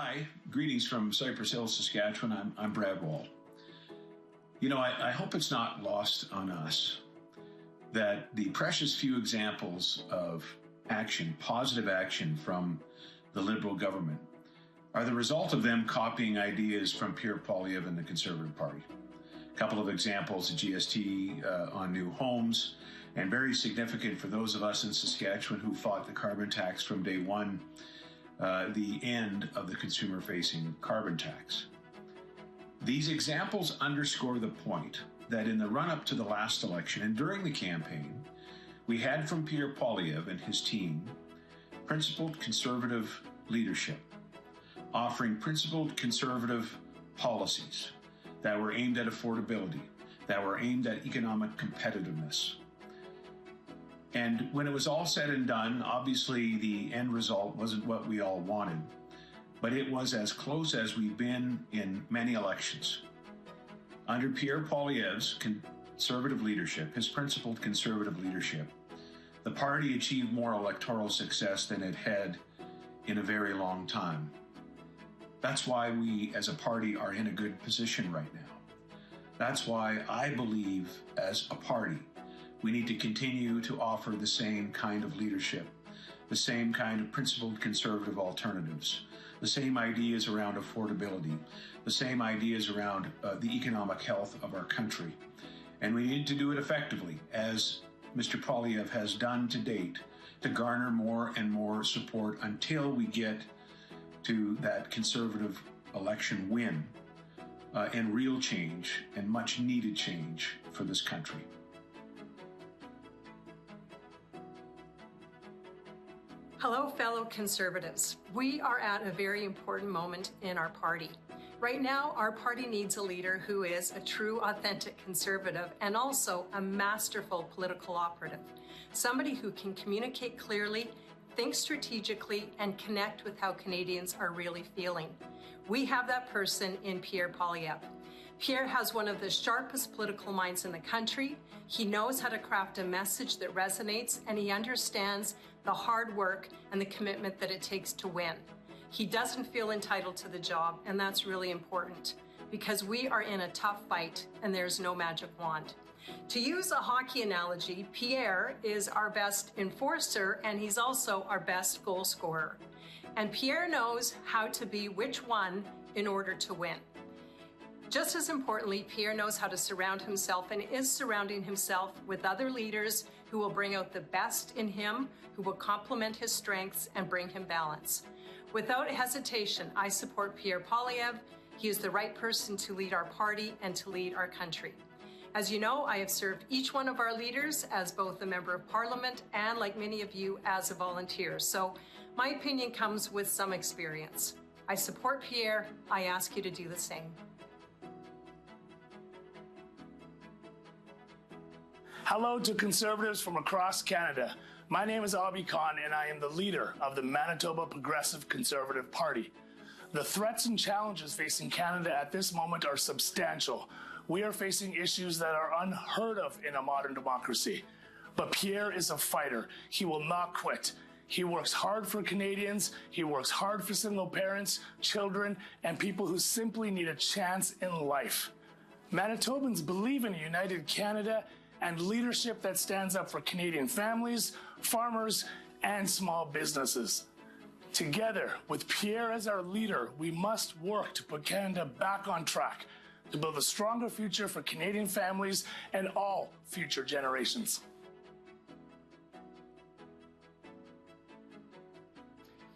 Hi, greetings from Cypress Hills, Saskatchewan. I'm Brad Wall. You know, I hope it's not lost on us that the precious few examples of action, positive action from the Liberal government are the result of them copying ideas from Pierre Poilievre and the Conservative Party. A couple of examples, the GST on new homes, and very significant for those of us in Saskatchewan who fought the carbon tax from day one, the end of the consumer-facing carbon tax. These examples underscore the point that in the run-up to the last election and during the campaign, we had from Pierre Poilievre and his team principled conservative leadership, offering principled conservative policies that were aimed at affordability, that were aimed at economic competitiveness. And when it was all said and done, obviously the end result wasn't what we all wanted, but it was as close as we've been in many elections. Under Pierre Poilievre's conservative leadership, his principled conservative leadership, the party achieved more electoral success than it had in a very long time. That's why we as a party are in a good position right now. That's why I believe as a party, we need to continue to offer the same kind of leadership, the same kind of principled conservative alternatives, the same ideas around affordability, the same ideas around the economic health of our country. And we need to do it effectively, as Mr. Poilievre has done to date, to garner more and more support until we get to that conservative election win and real change and much needed change for this country. Hello, fellow Conservatives. We are at a very important moment in our party. Right now, our party needs a leader who is a true, authentic Conservative and also a masterful political operative. Somebody who can communicate clearly, think strategically, and connect with how Canadians are really feeling. We have that person in Pierre Poilievre. Pierre has one of the sharpest political minds in the country. He knows how to craft a message that resonates, and he understands the hard work and the commitment that it takes to win. He doesn't feel entitled to the job, and that's really important because we are in a tough fight and there's no magic wand. To use a hockey analogy, Pierre is our best enforcer and he's also our best goal scorer. And Pierre knows how to be which one in order to win. Just as importantly, Pierre knows how to surround himself and is surrounding himself with other leaders who will bring out the best in him, who will complement his strengths and bring him balance. Without hesitation, I support Pierre Poilievre. He is the right person to lead our party and to lead our country. As you know, I have served each one of our leaders as both a member of Parliament and, like many of you, as a volunteer. So my opinion comes with some experience. I support Pierre. I ask you to do the same. Hello to Conservatives from across Canada. My name is Abhi Khan and I am the leader of the Manitoba Progressive Conservative Party. The threats and challenges facing Canada at this moment are substantial. We are facing issues that are unheard of in a modern democracy. But Pierre is a fighter. He will not quit. He works hard for Canadians. He works hard for single parents, children, and people who simply need a chance in life. Manitobans believe in a united Canada and leadership that stands up for Canadian families, farmers, and small businesses. Together, with Pierre as our leader, we must work to put Canada back on track, to build a stronger future for Canadian families and all future generations.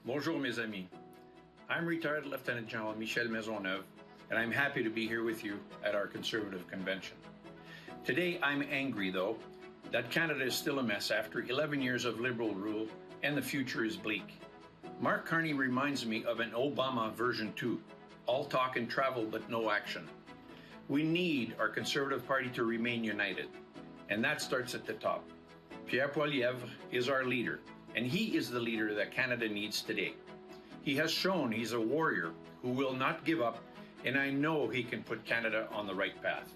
Bonjour, mes amis. I'm retired Lieutenant General Michel Maisonneuve, and I'm happy to be here with you at our Conservative Convention. Today, I'm angry, though, that Canada is still a mess after 11 years of Liberal rule, and the future is bleak. Mark Carney reminds me of an Obama version 2, all talk and travel but no action. We need our Conservative Party to remain united, and that starts at the top. Pierre Poilievre is our leader, and he is the leader that Canada needs today. He has shown he's a warrior who will not give up, and I know he can put Canada on the right path.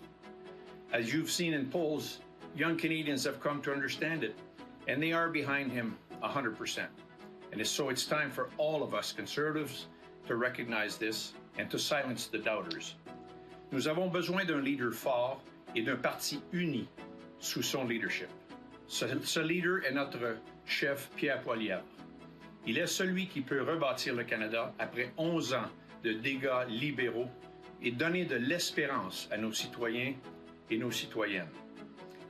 As you've seen in polls, young Canadians have come to understand it, and they are behind him 100%. And so it's time for all of us Conservatives to recognize this and to silence the doubters. Nous avons besoin d'un leader fort et d'un parti uni sous son leadership. Ce leader est notre chef Pierre Poilievre. Il est celui qui peut rebâtir le Canada après 11 ans de dégâts libéraux et donner de l'espérance à nos citoyens et nos citoyennes.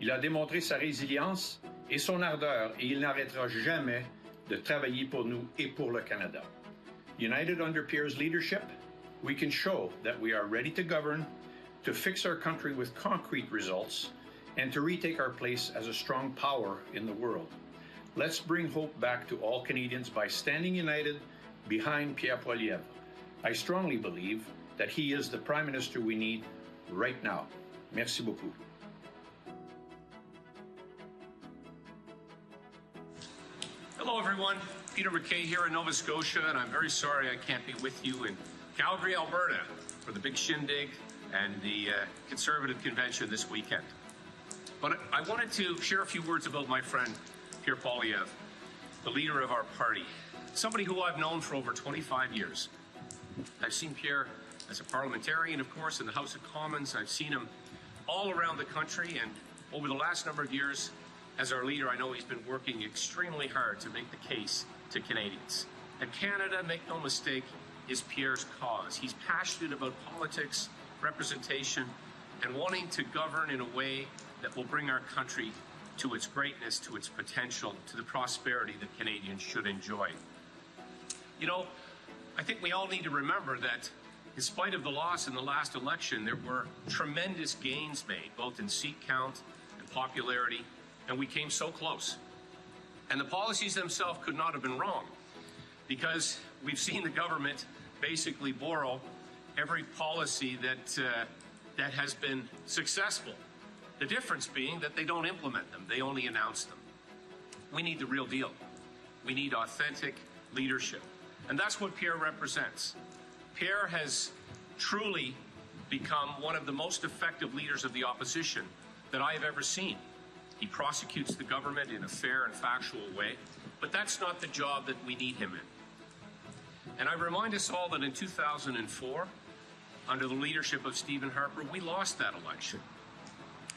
Il a démontré sa résilience et son ardeur et il n'arrêtera jamais de travailler pour nous et pour le Canada. United under Pierre's leadership, we can show that we are ready to govern, to fix our country with concrete results, and to retake our place as a strong power in the world. Let's bring hope back to all Canadians by standing united behind Pierre Poilievre. I strongly believe that he is the Prime Minister we need right now. Merci beaucoup. Hello, everyone. Peter MacKay here in Nova Scotia, and I'm very sorry I can't be with you in Calgary, Alberta, for the big shindig and the Conservative Convention this weekend. But I wanted to share a few words about my friend, Pierre Poilievre, the leader of our party, somebody who I've known for over 25 years. I've seen Pierre as a parliamentarian, of course, in the House of Commons. I've seen him all around the country, and over the last number of years, as our leader, I know he's been working extremely hard to make the case to Canadians. And Canada, make no mistake, is Pierre's cause. He's passionate about politics, representation, and wanting to govern in a way that will bring our country to its greatness, to its potential, to the prosperity that Canadians should enjoy. You know, I think we all need to remember that in spite of the loss in the last election, there were tremendous gains made, both in seat count and popularity, and we came so close. And the policies themselves could not have been wrong, because we've seen the government basically borrow every policy that has been successful. The difference being that they don't implement them, they only announce them. We need the real deal. We need authentic leadership. And that's what Pierre represents. Pierre has truly become one of the most effective leaders of the opposition that I have ever seen. He prosecutes the government in a fair and factual way, but that's not the job that we need him in. And I remind us all that in 2004, under the leadership of Stephen Harper, we lost that election.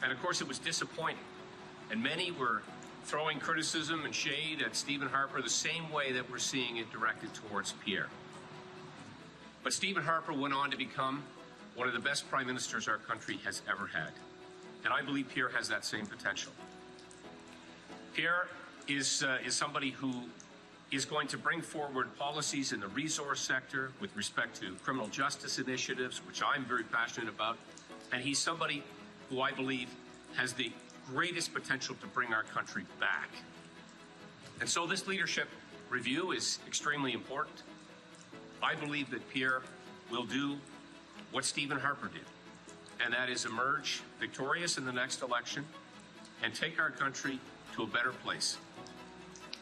And of course, it was disappointing. And many were throwing criticism and shade at Stephen Harper the same way that we're seeing it directed towards Pierre. But Stephen Harper went on to become one of the best prime ministers our country has ever had. And I believe Pierre has that same potential. Pierre is somebody who is going to bring forward policies in the resource sector with respect to criminal justice initiatives, which I'm very passionate about. And he's somebody who I believe has the greatest potential to bring our country back. And so this leadership review is extremely important. I believe that Pierre will do what Stephen Harper did, and that is emerge victorious in the next election and take our country to a better place.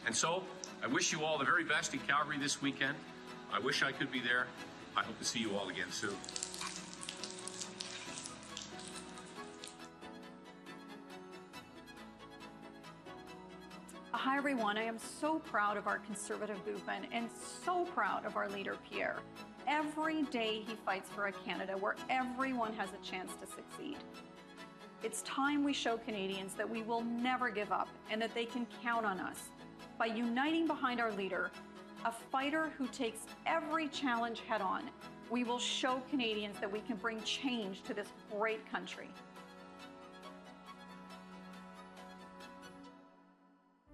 And so I wish you all the very best in Calgary this weekend. I wish I could be there. I hope to see you all again soon. Hi everyone, I am so proud of our Conservative movement and so proud of our leader Pierre. Every day he fights for a Canada where everyone has a chance to succeed. It's time we show Canadians that we will never give up and that they can count on us. By uniting behind our leader, a fighter who takes every challenge head on, we will show Canadians that we can bring change to this great country.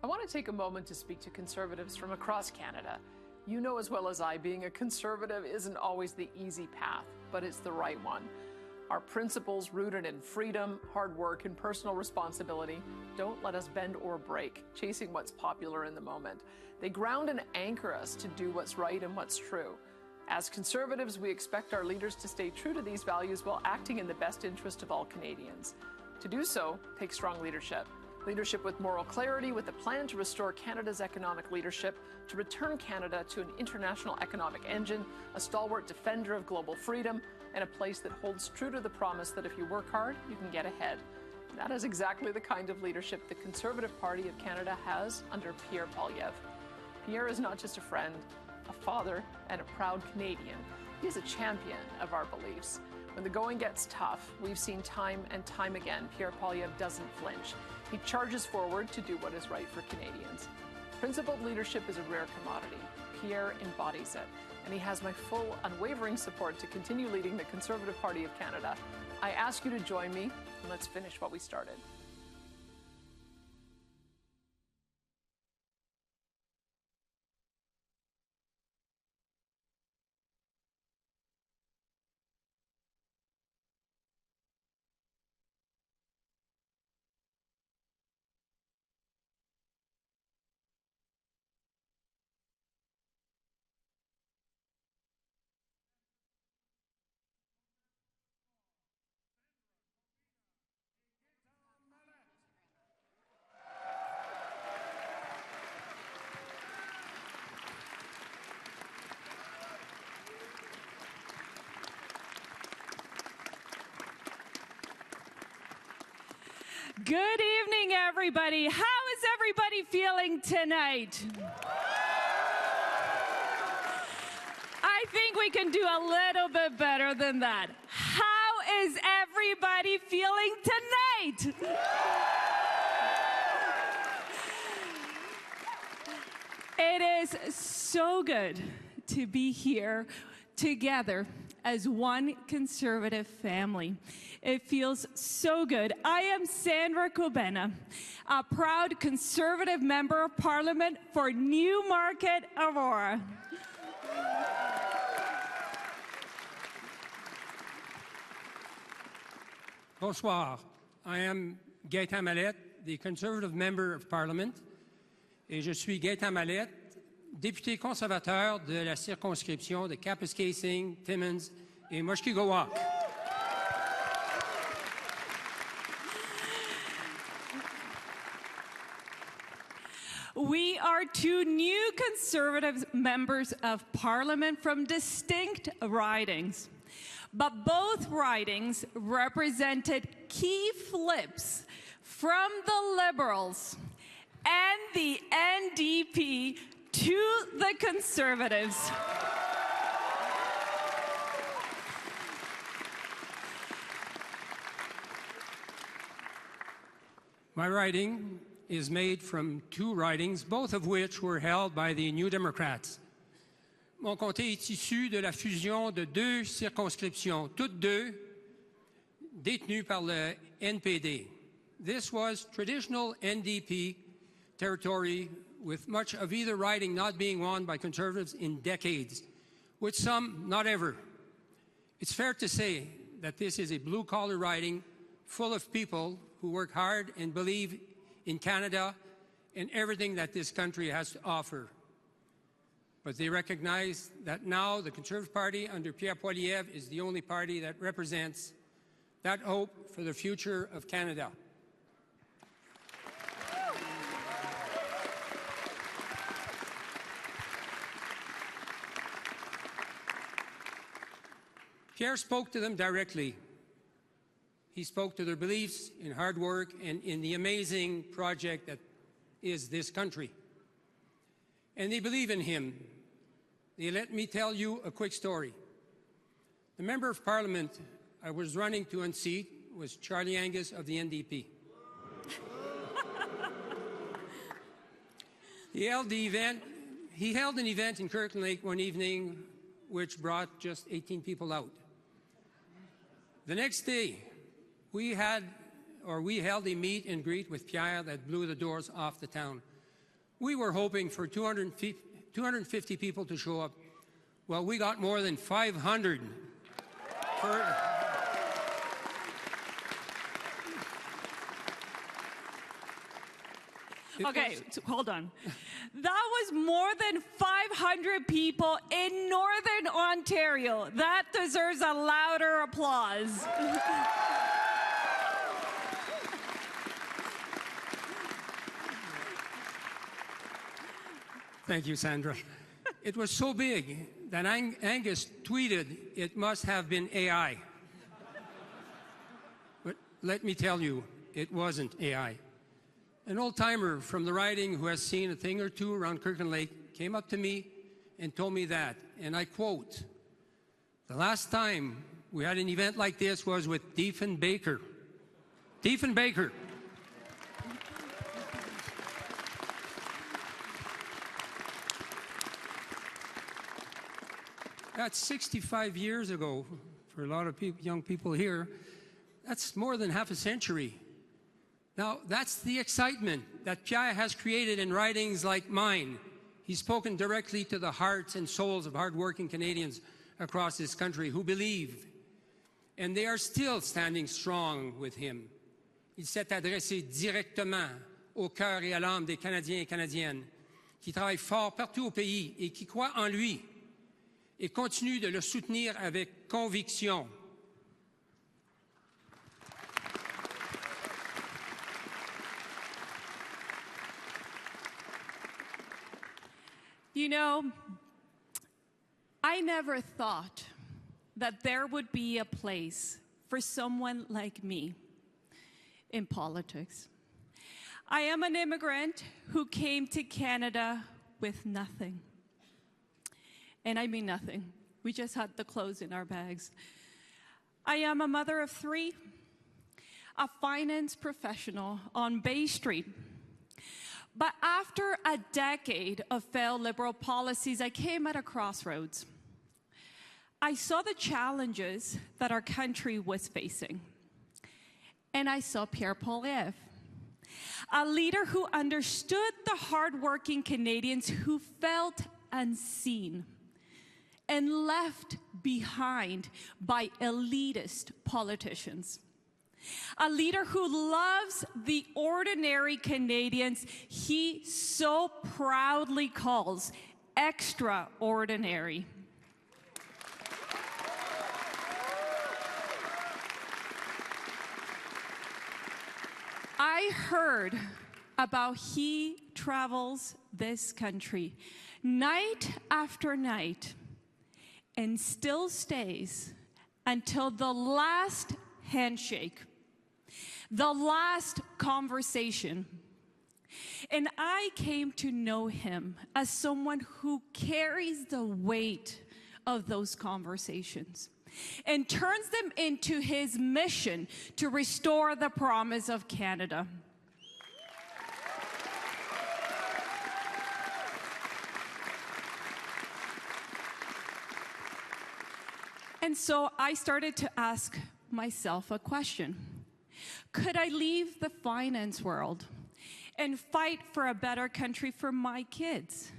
I want to take a moment to speak to Conservatives from across Canada. You know as well as I, being a Conservative isn't always the easy path, but it's the right one. Our principles, rooted in freedom, hard work, and personal responsibility, don't let us bend or break, chasing what's popular in the moment. They ground and anchor us to do what's right and what's true. As Conservatives, we expect our leaders to stay true to these values while acting in the best interest of all Canadians. To do so takes strong leadership. Leadership with moral clarity, with a plan to restore Canada's economic leadership, to return Canada to an international economic engine, a stalwart defender of global freedom, and a place that holds true to the promise that if you work hard, you can get ahead. And that is exactly the kind of leadership the Conservative Party of Canada has under Pierre Poilievre. Pierre is not just a friend, a father, and a proud Canadian. He is a champion of our beliefs. When the going gets tough, we've seen time and time again, Pierre Poilievre doesn't flinch. He charges forward to do what is right for Canadians. Principled leadership is a rare commodity. Pierre embodies it, and he has my full, unwavering support to continue leading the Conservative Party of Canada. I ask you to join me, and let's finish what we started. Good evening, everybody. How is everybody feeling tonight? I think we can do a little bit better than that. How is everybody feeling tonight? It is so good to be here together as one Conservative family. It feels so good. I am Sandra Cobena, a proud Conservative Member of Parliament for Newmarket, Aurora. Bonsoir. I am Gaëtan Mallette, the Conservative Member of Parliament, et je suis Gaëtan Mallette, député conservateur de la circonscription de Kapuskasing, Timmins et Mushkegowuk. We are two new Conservative members of Parliament from distinct ridings, but both ridings represented key flips from the Liberals and the NDP to the Conservatives. My riding is made from two ridings, both of which were held by the New Democrats. Mon comté est issu de la fusion de deux circonscriptions, toutes deux détenues par le NPD. This was traditional NDP territory, with much of either riding not being won by Conservatives in decades, with some not ever. It's fair to say that this is a blue-collar riding full of people who work hard and believe in Canada and everything that this country has to offer. But they recognize that now the Conservative Party under Pierre Poilievre is the only party that represents that hope for the future of Canada. Pierre spoke to them directly. He spoke to their beliefs in hard work and in the amazing project that is this country. And they believe in him. Let me tell you a quick story. The Member of Parliament I was running to unseat was Charlie Angus of the NDP. He held an event in Kirkland Lake one evening which brought just 18 people out. The next day, we held a meet and greet with Pierre that blew the doors off the town. We were hoping for 250 people to show up. Well, we got more than 500. Okay, hold on. That was more than 500 people in Northern Ontario. That deserves a louder applause. Thank you, Sandra. It was so big that Angus tweeted it must have been AI. But let me tell you, it wasn't AI. An old-timer from the riding who has seen a thing or two around Kirkland Lake came up to me and told me that, and I quote, "The last time we had an event like this was with Diefenbaker." Diefenbaker. That's 65 years ago for a lot of young people here. That's more than half a century. Now, that's the excitement that Pierre has created in writings like mine. He's spoken directly to the hearts and souls of hardworking Canadians across this country who believe, and they are still standing strong with him. Il s'est adressé directement au cœur et à l'âme des Canadiens et Canadiennes qui travaillent fort partout au pays et qui croient en lui et continuent de le soutenir avec conviction. You know, I never thought that there would be a place for someone like me in politics. I am an immigrant who came to Canada with nothing. And I mean nothing. We just had the clothes in our bags. I am a mother of 3, a finance professional on Bay Street. But after a decade of failed Liberal policies, I came at a crossroads. I saw the challenges that our country was facing. And I saw Pierre Poilievre, a leader who understood the hardworking Canadians who felt unseen and left behind by elitist politicians. A leader who loves the ordinary Canadians he so proudly calls extraordinary. I heard about he travels this country night after night and still stays until the last handshake, the last conversation. And I came to know him as someone who carries the weight of those conversations and turns them into his mission to restore the promise of Canada. And so I started to ask myself a question. Could I leave the finance world and fight for a better country for my kids,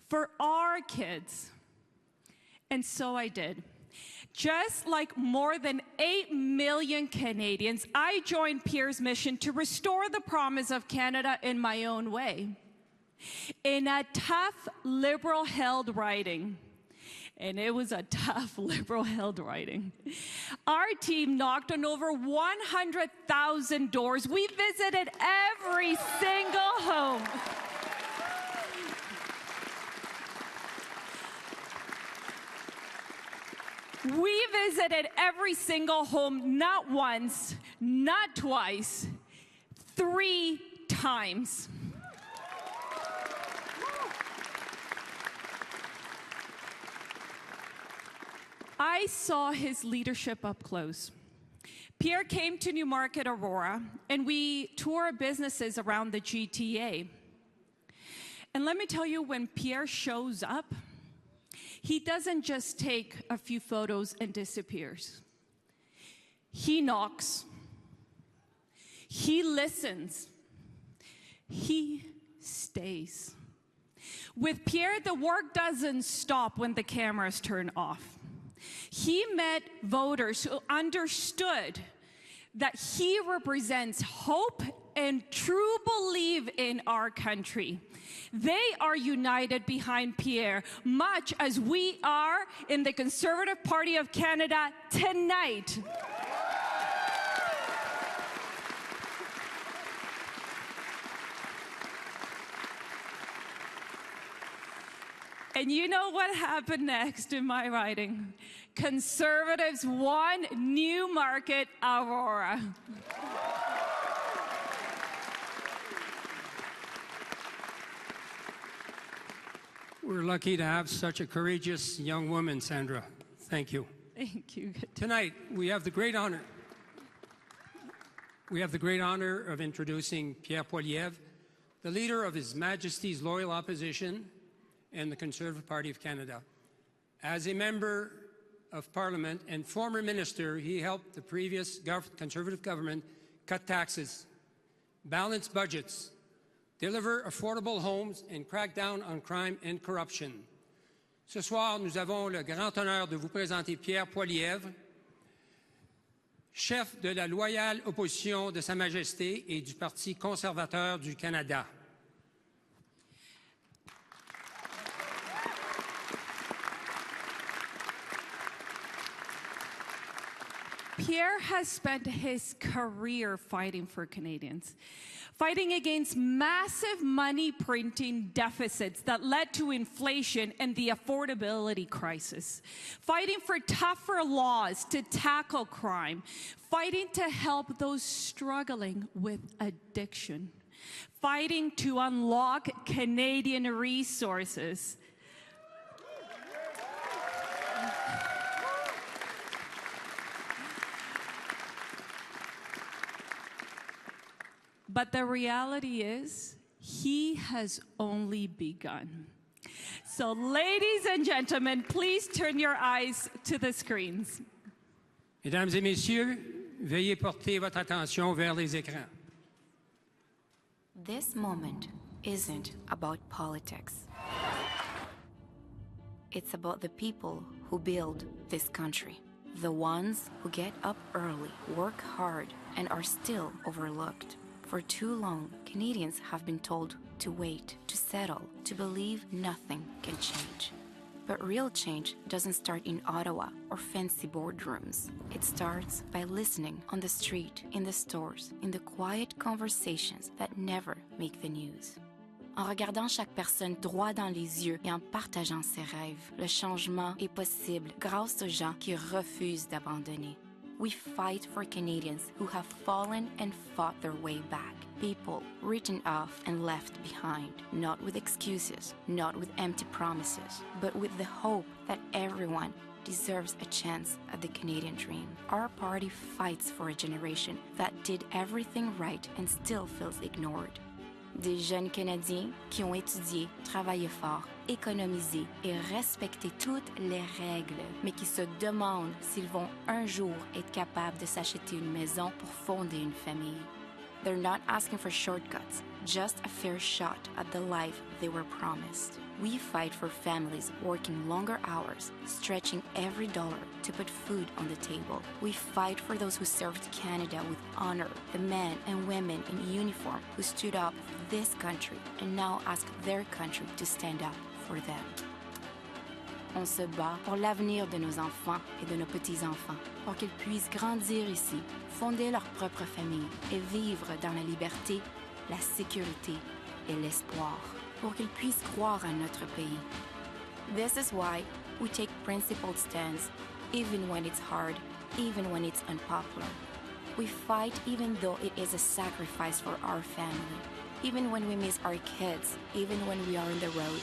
for our kids? And so I did. Just like more than 8 million Canadians, I joined Pierre's mission to restore the promise of Canada in my own way. In a tough Liberal-held riding, and it was a tough Liberal-held riding, our team knocked on over 100,000 doors. We visited every single home. We visited every single home, not once, not twice, 3 times. I saw his leadership up close. Pierre came to Newmarket, Aurora, and we toured businesses around the GTA. And let me tell you, when Pierre shows up, he doesn't just take a few photos and disappears. He knocks. He listens. He stays. With Pierre, the work doesn't stop when the cameras turn off. He met voters who understood that he represents hope and true belief in our country. They are united behind Pierre, much as we are in the Conservative Party of Canada tonight. And you know what happened next in my riding? Conservatives won Newmarket, Aurora. We're lucky to have such a courageous young woman, Sandra. Thank you. Thank you. Tonight, we have the great honor of introducing Pierre Poilievre, the leader of His Majesty's Loyal Opposition and the Conservative Party of Canada. As a member of Parliament and former minister, he helped the previous Conservative government cut taxes, balance budgets, deliver affordable homes, and crack down on crime and corruption. Ce soir, nous avons le grand honneur de vous présenter Pierre Poilievre, chef de la loyale opposition de Sa Majesté et du Parti conservateur du Canada. Pierre has spent his career fighting for Canadians, fighting against massive money printing deficits that led to inflation and the affordability crisis, fighting for tougher laws to tackle crime, fighting to help those struggling with addiction, fighting to unlock Canadian resources. But the reality is, he has only begun. So, ladies and gentlemen, please turn your eyes to the screens. Mesdames et messieurs, veuillez porter votre attention vers les écrans. This moment isn't about politics. It's about the people who build this country. The ones who get up early, work hard, and are still overlooked. For too long, Canadians have been told to wait, to settle, to believe nothing can change. But real change doesn't start in Ottawa or fancy boardrooms. It starts by listening on the street, in the stores, in the quiet conversations that never make the news. En regardant chaque personne droit dans les yeux et en partageant ses rêves, le changement est possible grâce aux gens qui refusent d'abandonner. We fight for Canadians who have fallen and fought their way back. People written off and left behind, not with excuses, not with empty promises, but with the hope that everyone deserves a chance at the Canadian dream. Our party fights for a generation that did everything right and still feels ignored. Des jeunes Canadiens qui ont étudié, travaillé fort, économisé et respecté toutes les règles, mais qui se demandent s'ils vont un jour être capables de s'acheter une maison pour fonder une famille. They're not asking for shortcuts, just a fair shot at the life they were promised. We fight for families working longer hours, stretching every dollar to put food on the table. We fight for those who served Canada with honor, the men and women in uniform who stood up for this country and now ask their country to stand up for them. On se bat pour l'avenir de nos enfants et de nos petits-enfants, pour qu'ils puissent grandir ici, fonder leur propre famille et vivre dans la liberté, la sécurité et l'espoir, pour qu'ils puissent croire à notre pays. This is why we take principled stands, even when it's hard, even when it's unpopular. We fight even though it is a sacrifice for our family, even when we miss our kids, even when we are on the road.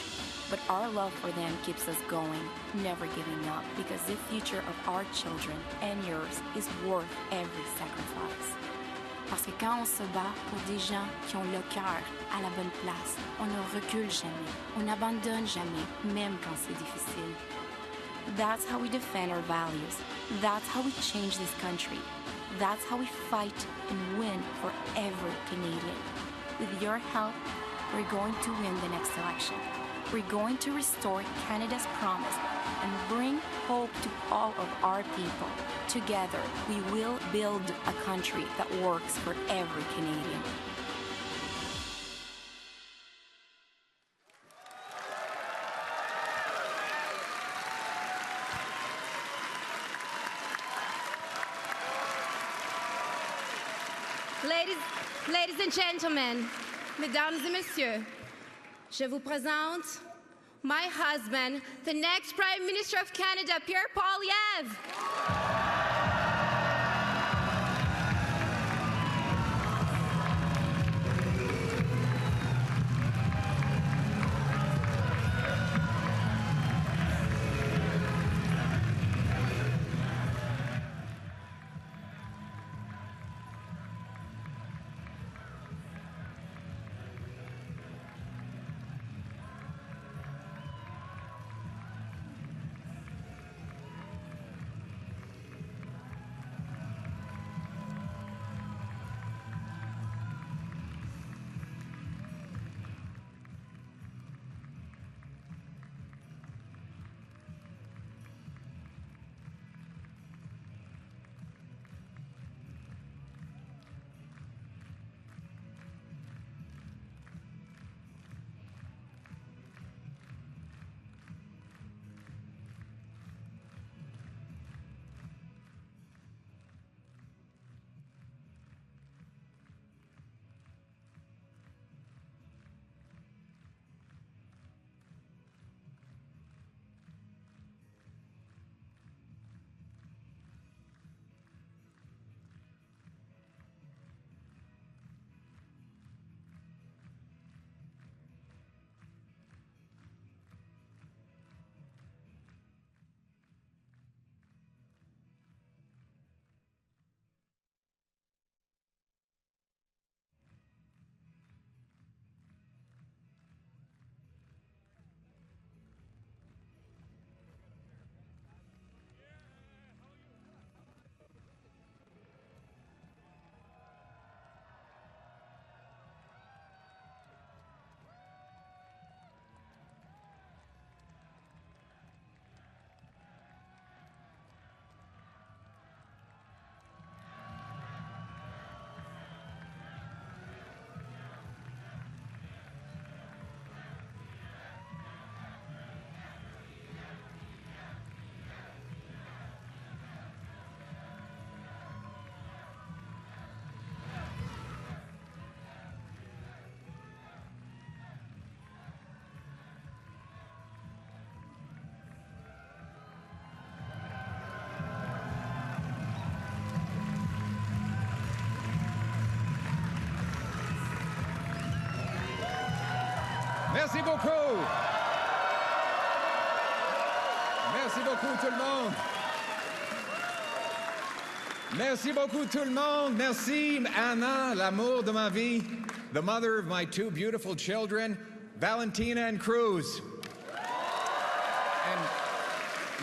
But our love for them keeps us going, never giving up, because the future of our children and yours is worth every sacrifice. Parce que quand on se bat pour des gens qui ont le cœur à la bonne place, on ne recule jamais, on n'abandonne jamais, même quand c'est difficile. That's how we defend our values. That's how we change this country. That's how we fight and win for every Canadian. With your help, we're going to win the next election. We're going to restore Canada's promise and bring hope to all of our people. Together, we will build a country that works for every Canadian. Ladies and gentlemen, mesdames et messieurs, je vous présente my husband, the next Prime Minister of Canada, Pierre Poilievre. Merci beaucoup. Merci beaucoup tout le monde. Merci beaucoup tout le monde. Merci Anna, l'amour de ma vie, the mother of my two beautiful children, Valentina and Cruz. And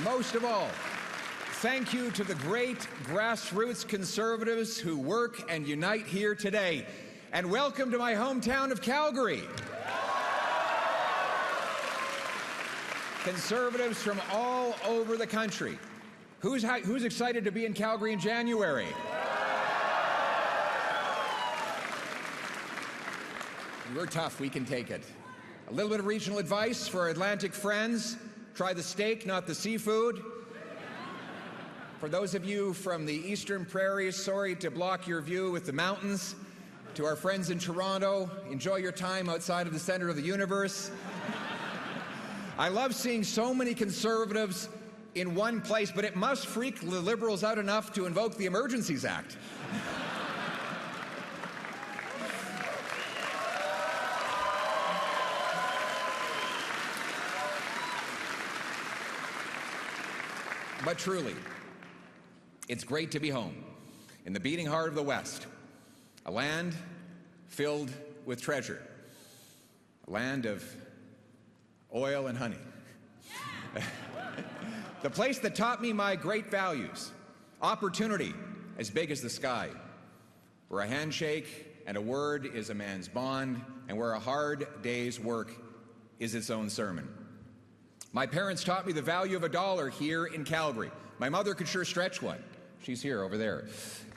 most of all, thank you to the great grassroots conservatives who work and unite here today. And welcome to my hometown of Calgary. Conservatives from all over the country. Who's excited to be in Calgary in January? We're tough, we can take it. A little bit of regional advice for our Atlantic friends. Try the steak, not the seafood. For those of you from the Eastern Prairies, sorry to block your view with the mountains. To our friends in Toronto, enjoy your time outside of the center of the universe. I love seeing so many conservatives in one place, but it must freak the Liberals out enough to invoke the Emergencies Act. But truly, it's great to be home, in the beating heart of the West, a land filled with treasure, a land of oil and honey. The place that taught me my great values, opportunity as big as the sky, where a handshake and a word is a man's bond, and where a hard day's work is its own sermon. My parents taught me the value of $1 here in Calgary. My mother could sure stretch one. She's here over there.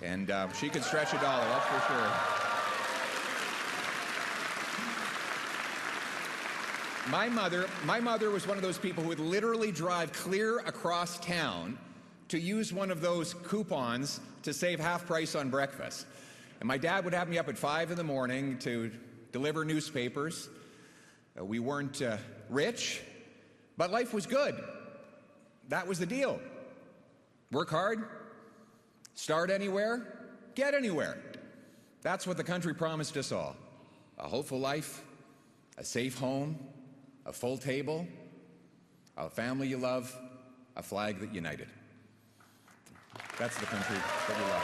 And she could stretch $1, that's for sure. My mother was one of those people who would literally drive clear across town to use one of those coupons to save half price on breakfast. And my dad would have me up at 5 in the morning to deliver newspapers. We weren't rich, but life was good. That was the deal. Work hard, start anywhere, get anywhere. That's what the country promised us all. A hopeful life, a safe home, a full table, a family you love, a flag that united. That's the country that we love.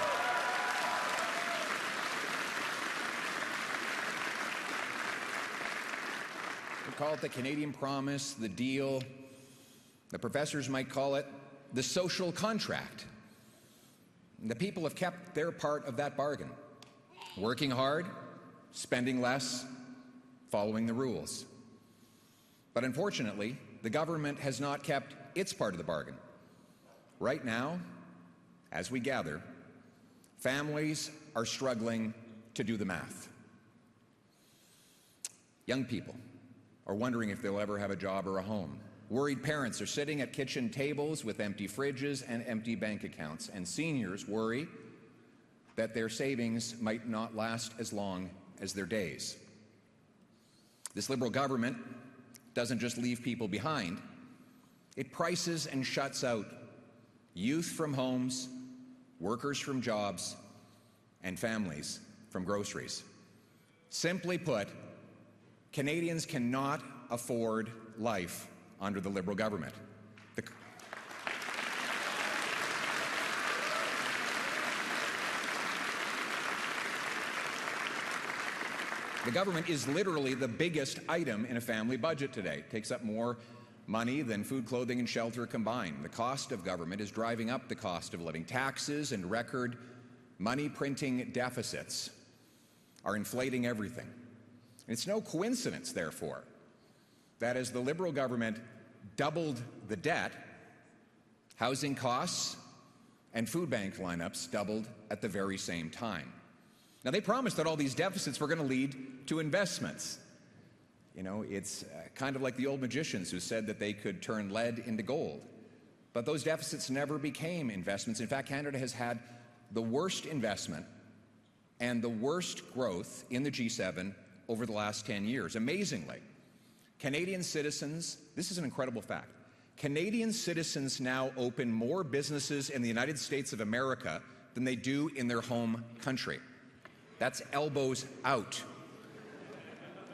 We call it the Canadian Promise, the deal. The professors might call it the social contract. And the people have kept their part of that bargain, working hard, spending less, following the rules. But unfortunately, the government has not kept its part of the bargain. Right now, as we gather, families are struggling to do the math. Young people are wondering if they'll ever have a job or a home. Worried parents are sitting at kitchen tables with empty fridges and empty bank accounts. And seniors worry that their savings might not last as long as their days. This Liberal government doesn't just leave people behind, it prices and shuts out youth from homes, workers from jobs, and families from groceries. Simply put, Canadians cannot afford life under the Liberal government. The government is literally the biggest item in a family budget today. It takes up more money than food, clothing, and shelter combined. The cost of government is driving up the cost of living. Taxes and record money-printing deficits are inflating everything. And it's no coincidence, therefore, that as the Liberal government doubled the debt, housing costs and food bank lineups doubled at the very same time. Now, they promised that all these deficits were going to lead to investments. You know, it's kind of like the old magicians who said that they could turn lead into gold. But those deficits never became investments. In fact, Canada has had the worst investment and the worst growth in the G7 over the last 10 years. Amazingly, Canadian citizens, this is an incredible fact, Canadian citizens now open more businesses in the United States of America than they do in their home country. That's elbows out.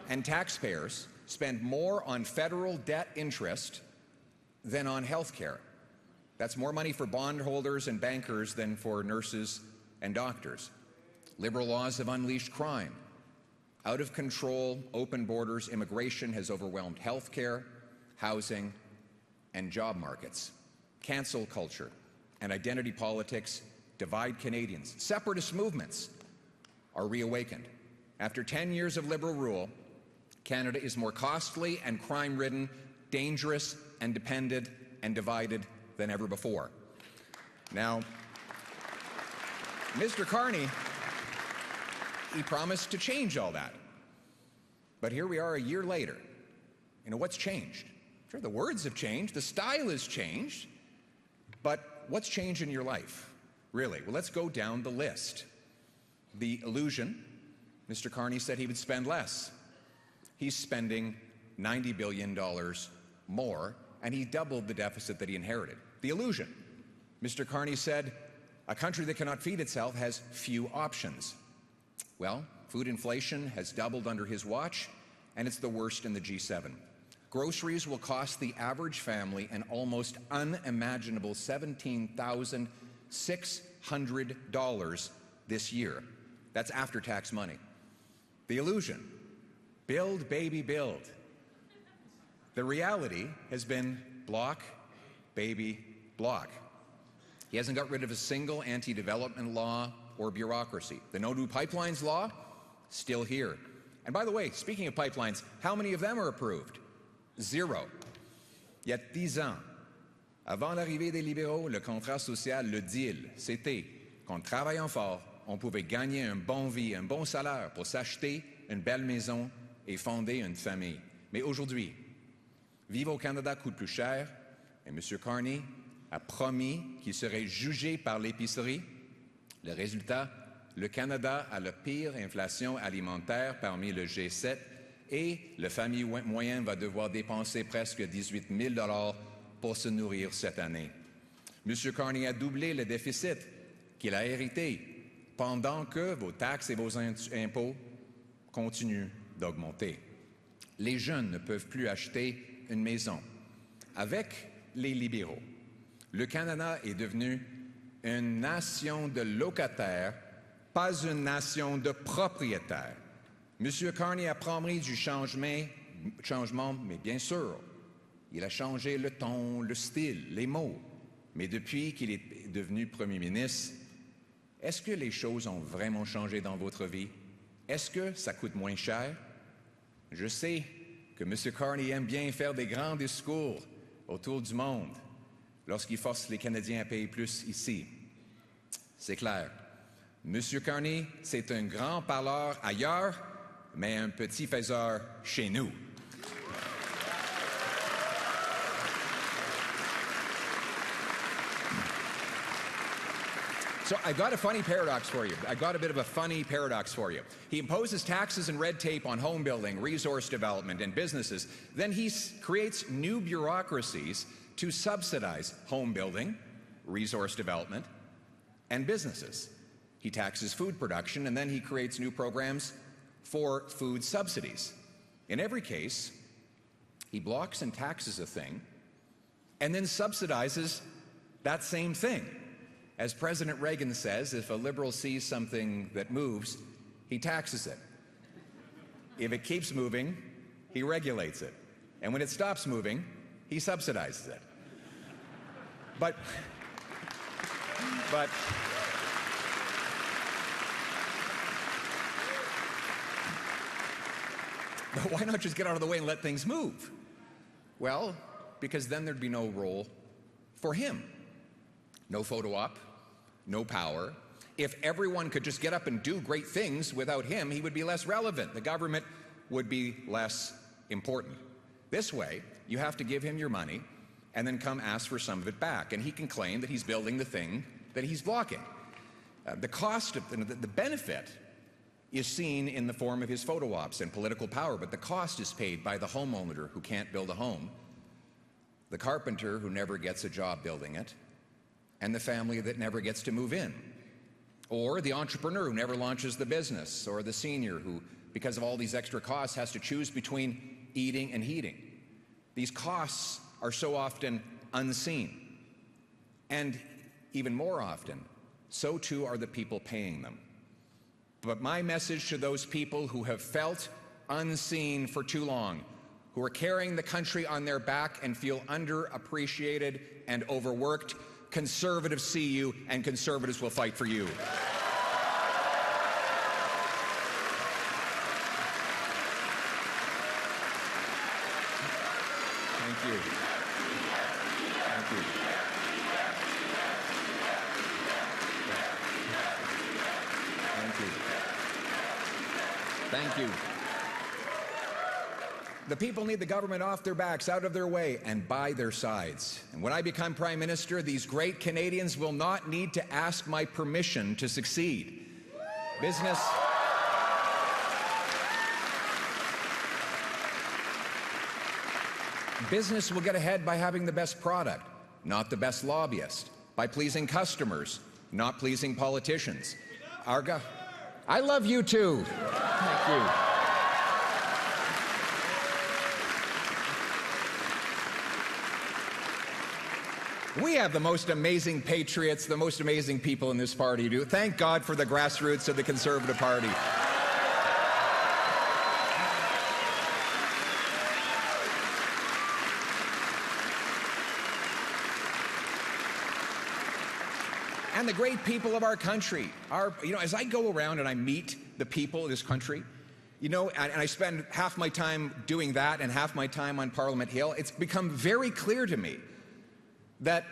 And taxpayers spend more on federal debt interest than on health care. That's more money for bondholders and bankers than for nurses and doctors. Liberal laws have unleashed crime. Out of control, open borders immigration has overwhelmed health care, housing, and job markets. Cancel culture and identity politics divide Canadians. Separatist movements are reawakened. After 10 years of Liberal rule, Canada is more costly and crime-ridden, dangerous and dependent and divided than ever before. Now, Mr. Carney, he promised to change all that. But here we are a year later. You know, what's changed? Sure, the words have changed, the style has changed, but what's changed in your life, really? Well, let's go down the list. The illusion, Mr. Carney said he would spend less. He's spending $90 billion more, and he doubled the deficit that he inherited. The illusion, Mr. Carney said, a country that cannot feed itself has few options. Well, food inflation has doubled under his watch, and it's the worst in the G7. Groceries will cost the average family an almost unimaginable $17,600 this year. That's after-tax money. The illusion, build, baby, build. The reality has been block, baby, block. He hasn't got rid of a single anti-development law or bureaucracy. The No New Pipelines law, still here. And by the way, speaking of pipelines, how many of them are approved? Zero. Il y a 10 ans, avant l'arrivée des libéraux, le contrat social, le deal, c'était qu'en travaillant fort, on pouvait gagner une bonne vie, un bon salaire pour s'acheter une belle maison et fonder une famille. Mais aujourd'hui, vivre au Canada coûte plus cher et M. Carney a promis qu'il serait jugé par l'épicerie. Le résultat, le Canada a la pire inflation alimentaire parmi le G7 et la famille moyenne va devoir dépenser presque 18 000 $ pour se nourrir cette année. M. Carney a doublé le déficit qu'il a hérité pendant que vos taxes et vos impôts continuent d'augmenter. Les jeunes ne peuvent plus acheter une maison. Avec les libéraux, le Canada est devenu une nation de locataires, pas une nation de propriétaires. M. Carney a promis du changement, mais bien sûr, il a changé le ton, le style, les mots. Mais depuis qu'il est devenu Premier ministre, est-ce que les choses ont vraiment changé dans votre vie? Est-ce que ça coûte moins cher? Je sais que M. Carney aime bien faire des grands discours autour du monde lorsqu'il force les Canadiens à payer plus ici. C'est clair. M. Carney, c'est un grand parleur ailleurs, mais un petit faiseur chez nous. So I've got a funny paradox for you. I've got a bit of a funny paradox for you. He imposes taxes and red tape on home building, resource development, and businesses. Then he creates new bureaucracies to subsidize home building, resource development, and businesses. He taxes food production, and then he creates new programs for food subsidies. In every case, he blocks and taxes a thing, and then subsidizes that same thing. As President Reagan says, if a liberal sees something that moves, he taxes it. If it keeps moving, he regulates it. And when it stops moving, he subsidizes it. But why not just get out of the way and let things move? Well, because then there'd be no role for him. No photo op, no power. If everyone could just get up and do great things without him, he would be less relevant. The government would be less important. This way, you have to give him your money and then come ask for some of it back. And he can claim that he's building the thing that he's blocking. The cost of the benefit is seen in the form of his photo ops and political power, but the cost is paid by the homeowner who can't build a home, the carpenter who never gets a job building it, and the family that never gets to move in, or the entrepreneur who never launches the business, or the senior who, because of all these extra costs, has to choose between eating, and heating. These costs are so often unseen. And even more often, so too are the people paying them. But my message to those people who have felt unseen for too long, who are carrying the country on their back and feel underappreciated and overworked, Conservatives see you, and Conservatives will fight for you. Thank you. Thank you. Thank you. Thank you. The people need the government off their backs, out of their way, and by their sides. And when I become Prime Minister, these great Canadians will not need to ask my permission to succeed. Business will get ahead by having the best product, not the best lobbyist, by pleasing customers, not pleasing politicians. I love you too. Thank you. We have the most amazing patriots, the most amazing people in this party. Thank God for the grassroots of the Conservative Party. And the great people of our country are, as I go around and I meet the people of this country, and I spend half my time doing that and half my time on Parliament Hill, it's become very clear to me that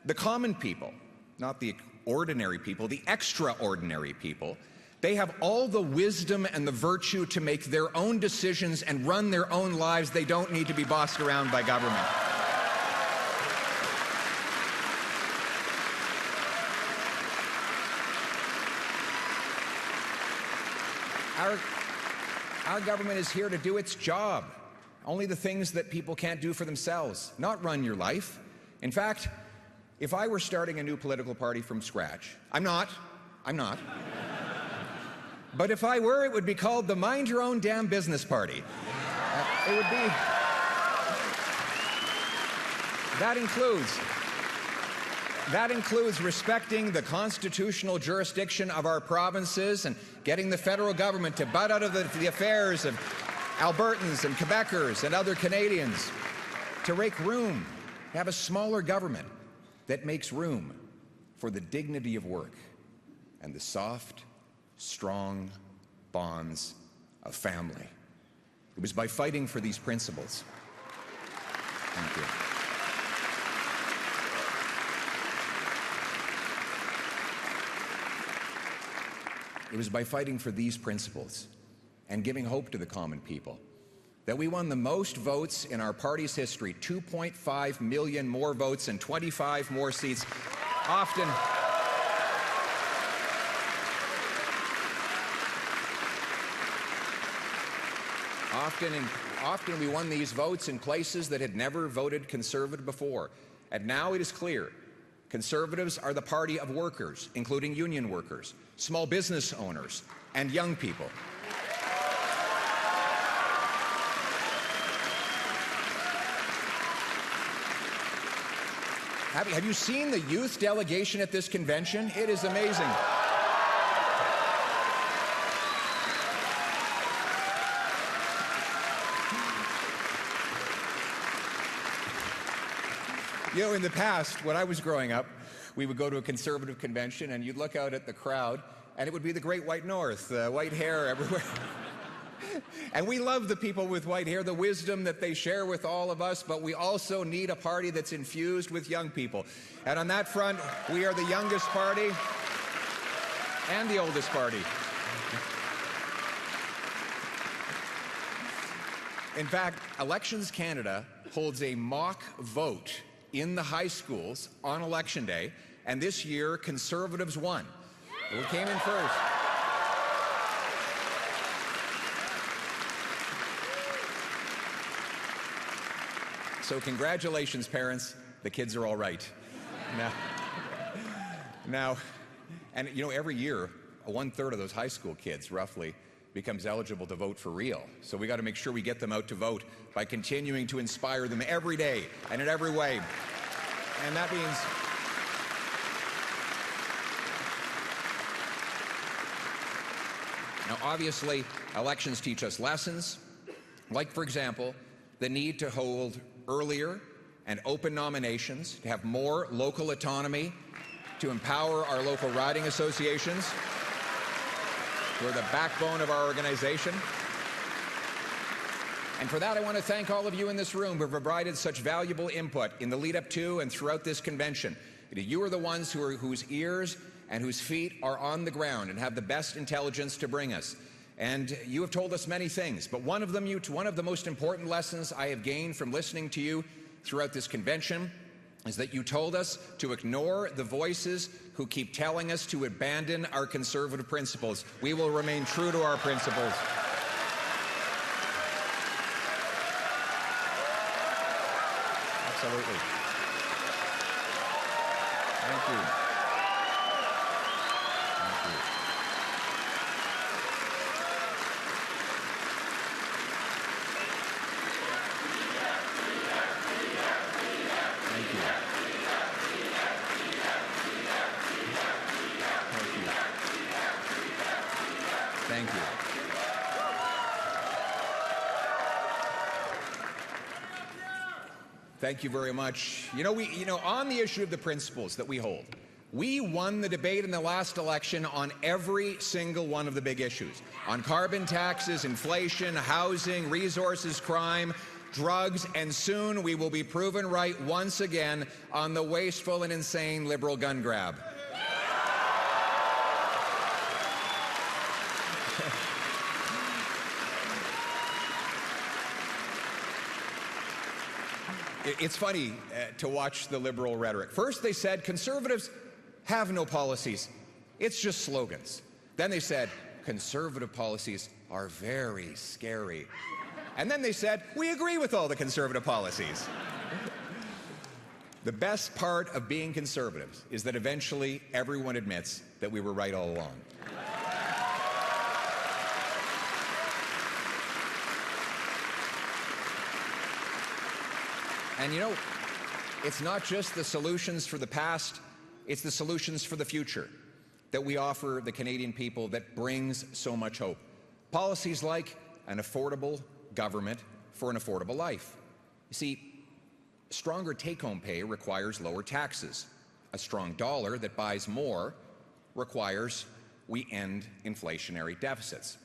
the common people, not the ordinary people, the extraordinary people, they have all the wisdom and the virtue to make their own decisions and run their own lives. They don't need to be bossed around by government. Our government is here to do its job. Only the things that people can't do for themselves, not run your life. In fact, if I were starting a new political party from scratch, I'm not. But if I were, it would be called the Mind Your Own Damn Business Party. It would be. That includes respecting the constitutional jurisdiction of our provinces and getting the federal government to butt out of the affairs of Albertans and Quebecers and other Canadians, to make room, to have a smaller government that makes room for the dignity of work and the soft, strong bonds of family. It was by fighting for these principles. Thank you. It was by fighting for these principles and giving hope to the common people that we won the most votes in our party's history, 2.5 million more votes and 25 more seats, often we won these votes in places that had never voted Conservative before. And now it is clear, Conservatives are the party of workers, including union workers, small business owners, and young people. Have you seen the youth delegation at this convention? It is amazing. In the past, when I was growing up, we would go to a Conservative convention and you'd look out at the crowd and it would be the Great White North, white hair everywhere. And we love the people with white hair, the wisdom that they share with all of us, but we also need a party that's infused with young people. And on that front, we are the youngest party and the oldest party. In fact, Elections Canada holds a mock vote in the high schools on Election Day, and this year, Conservatives won. We came in first. So congratulations, parents. The kids are all right. Now, and every year, 1/3 of those high school kids, roughly, becomes eligible to vote for real. So we got to make sure we get them out to vote by continuing to inspire them every day and in every way. And that means now, obviously, elections teach us lessons, like, for example, the need to hold earlier and open nominations, to have more local autonomy, to empower our local riding associations, who are the backbone of our organization. And for that, I want to thank all of you in this room who have provided such valuable input in the lead-up to and throughout this convention. You are the ones whose ears and whose feet are on the ground and have the best intelligence to bring us. And you have told us many things, but one of the most important lessons I have gained from listening to you throughout this convention is that you told us to ignore the voices who keep telling us to abandon our conservative principles. We will remain true to our principles. Absolutely. Thank you. Thank you. Thank you. Thank you very much. On the issue of the principles that we hold, we won the debate in the last election on every single one of the big issues. On carbon taxes, inflation, housing, resources, crime, drugs, and soon we will be proven right once again on the wasteful and insane liberal gun grab. It's funny to watch the liberal rhetoric. First they said conservatives have no policies. It's just slogans. Then they said conservative policies are very scary. And then they said, we agree with all the conservative policies. The best part of being conservatives is that eventually everyone admits that we were right all along. And it's not just the solutions for the past, it's the solutions for the future that we offer the Canadian people that brings so much hope. Policies like an affordable government for an affordable life. You see, stronger take-home pay requires lower taxes. A strong dollar that buys more requires we end inflationary deficits.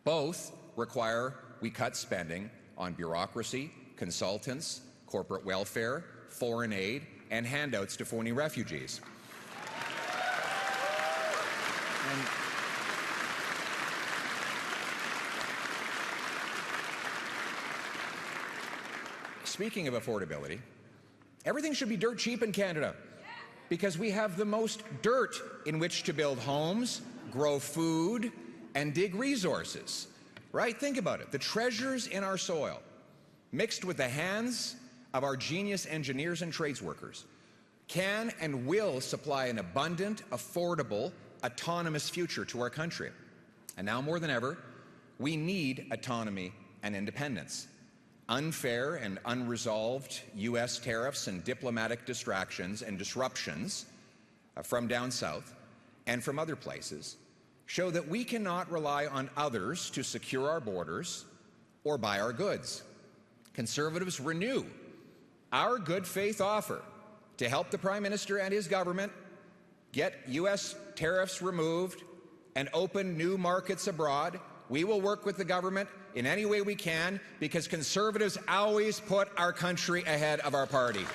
Both require we cut spending on bureaucracy, consultants, corporate welfare, foreign aid, and handouts to phony refugees. And speaking of affordability, everything should be dirt cheap in Canada because we have the most dirt in which to build homes, grow food, and dig resources. Right? Think about it. The treasures in our soil, mixed with the hands of our genius engineers and trades workers, can and will supply an abundant, affordable, autonomous future to our country. And now more than ever, we need autonomy and independence. Unfair and unresolved U.S. tariffs and diplomatic distractions and disruptions from down south and from other places show that we cannot rely on others to secure our borders or buy our goods. Conservatives renew our good faith offer to help the Prime Minister and his government get U.S. tariffs removed and open new markets abroad. We will work with the government in any way we can because Conservatives always put our country ahead of our party.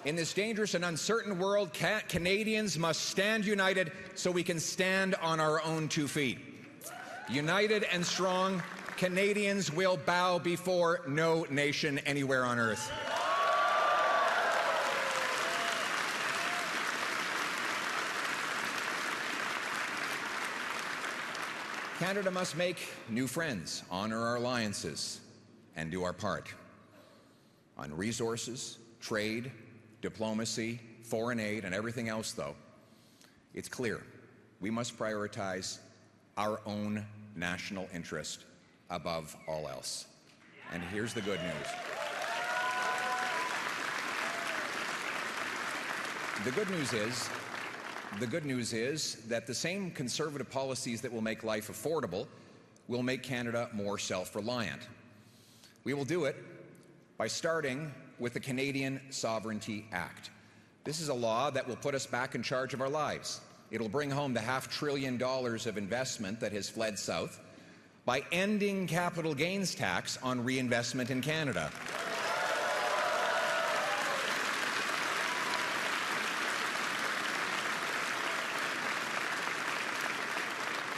In this dangerous and uncertain world, Canadians must stand united so we can stand on our own 2 feet. United and strong, Canadians will bow before no nation anywhere on earth. Canada must make new friends, honor our alliances, and do our part. On resources, trade, diplomacy, foreign aid, and everything else, though, it's clear we must prioritize our own national interest above all else. And here's the good news. The good news is that the same conservative policies that will make life affordable will make Canada more self-reliant. We will do it by starting with the Canadian Sovereignty Act. This is a law that will put us back in charge of our lives. It'll bring home the $500 billion of investment that has fled south by ending capital gains tax on reinvestment in Canada.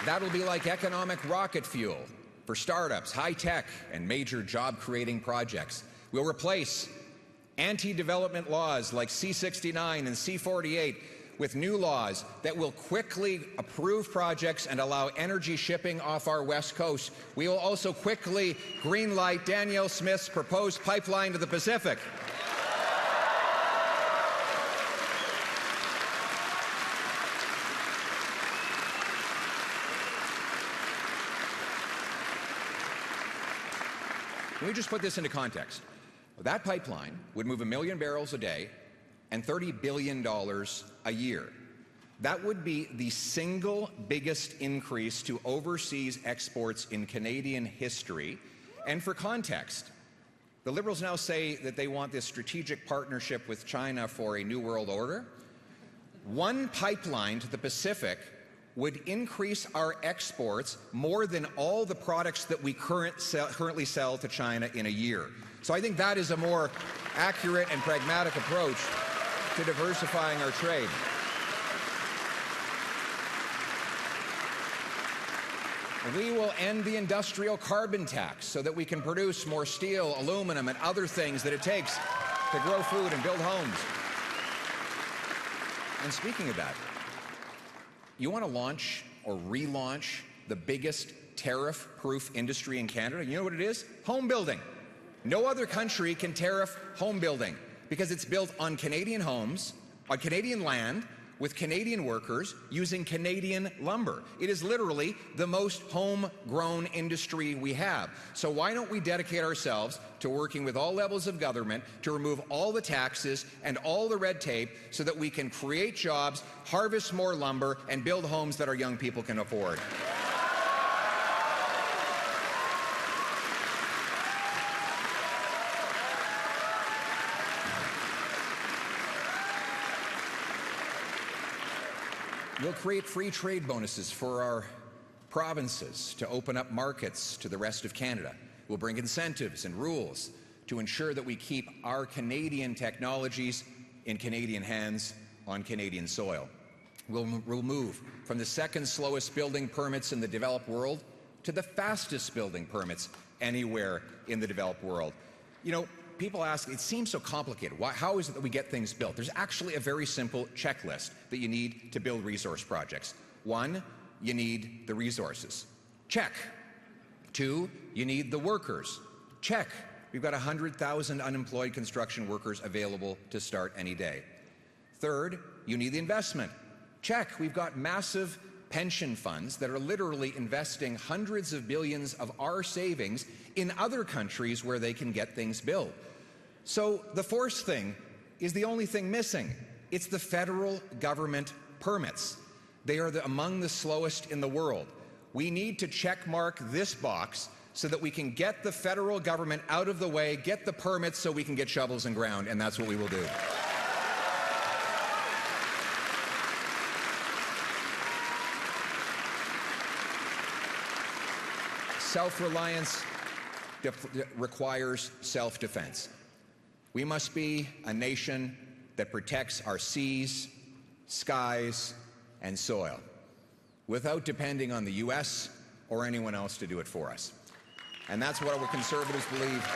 That'll be like economic rocket fuel for startups, high-tech, and major job-creating projects. We'll replace anti-development laws like C-69 and C-48 with new laws that will quickly approve projects and allow energy shipping off our west coast. We will also quickly greenlight Danielle Smith's proposed pipeline to the Pacific. Let me just put this into context. That pipeline would move 1 million barrels a day and $30 billion a year. That would be the single biggest increase to overseas exports in Canadian history. And for context, the Liberals now say that they want this strategic partnership with China for a new world order. One pipeline to the Pacific would increase our exports more than all the products that we currently sell to China in a year. So I think that is a more accurate and pragmatic approach to diversifying our trade. We will end the industrial carbon tax so that we can produce more steel, aluminum, and other things that it takes to grow food and build homes. And speaking of that, you want to launch or relaunch the biggest tariff-proof industry in Canada? You know what it is? Home building. No other country can tariff home building because it's built on Canadian homes, on Canadian land, with Canadian workers using Canadian lumber. It is literally the most homegrown industry we have. So why don't we dedicate ourselves to working with all levels of government to remove all the taxes and all the red tape so that we can create jobs, harvest more lumber, and build homes that our young people can afford? We'll create free trade bonuses for our provinces to open up markets to the rest of Canada. We'll bring incentives and rules to ensure that we keep our Canadian technologies in Canadian hands on Canadian soil. We'll move from the second slowest building permits in the developed world to the fastest building permits anywhere in the developed world. You know, people ask, it seems so complicated. How is it that we get things built? There's actually a very simple checklist that you need to build resource projects. 1, you need the resources. Check. 2, you need the workers. Check. We've got 100,000 unemployed construction workers available to start any day. 3rd, you need the investment. Check. We've got massive pension funds that are literally investing hundreds of billions of our savings in other countries where they can get things built. So the 4th thing is the only thing missing. It's the federal government permits. They are among the slowest in the world. We need to check mark this box so that we can get the federal government out of the way, get the permits so we can get shovels in ground, and that's what we will do. Self-reliance requires self-defense. We must be a nation that protects our seas, skies, and soil without depending on the U.S. or anyone else to do it for us. And that's what our Conservatives believe.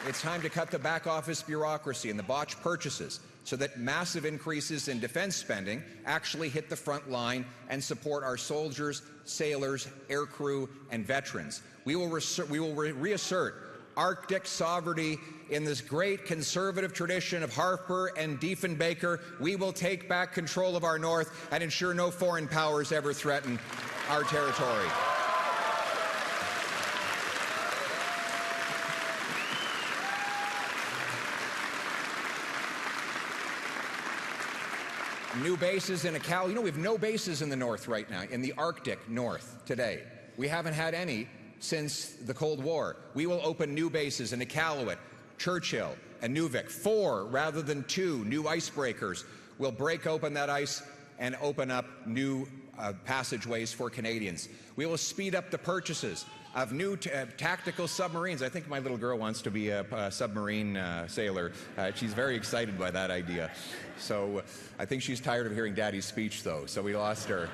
It's time to cut the back office bureaucracy and the botched purchases so that massive increases in defense spending actually hit the front line and support our soldiers, sailors, aircrew, and veterans. We will reassert Arctic sovereignty in this great conservative tradition of Harper and Diefenbaker. We will take back control of our north and ensure no foreign powers ever threaten our territory. New bases in Calgary. You know, we have no bases in the north right now, in the Arctic north today. We haven't had any since the Cold War. We will open new bases in Iqaluit, Churchill, and Nunavik. 4 rather than 2 new icebreakers will break open that ice and open up new passageways for Canadians. We will speed up the purchases of new tactical submarines. I think my little girl wants to be a submarine sailor. She's very excited by that idea. So I think she's tired of hearing Daddy's speech, though, so we lost her.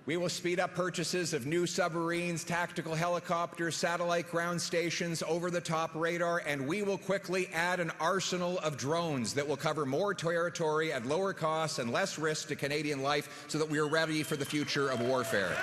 We will speed up purchases of new submarines, tactical helicopters, satellite ground stations, over-the-top radar, and we will quickly add an arsenal of drones that will cover more territory at lower costs and less risk to Canadian life so that we are ready for the future of warfare.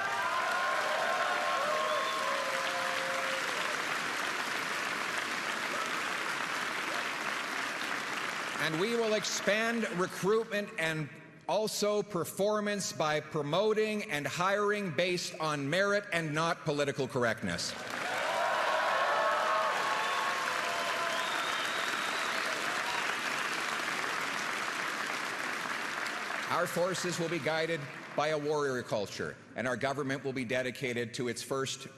And we will expand recruitment and also performance by promoting and hiring based on merit and not political correctness. Our forces will be guided by a warrior culture, and our government will be dedicated to its first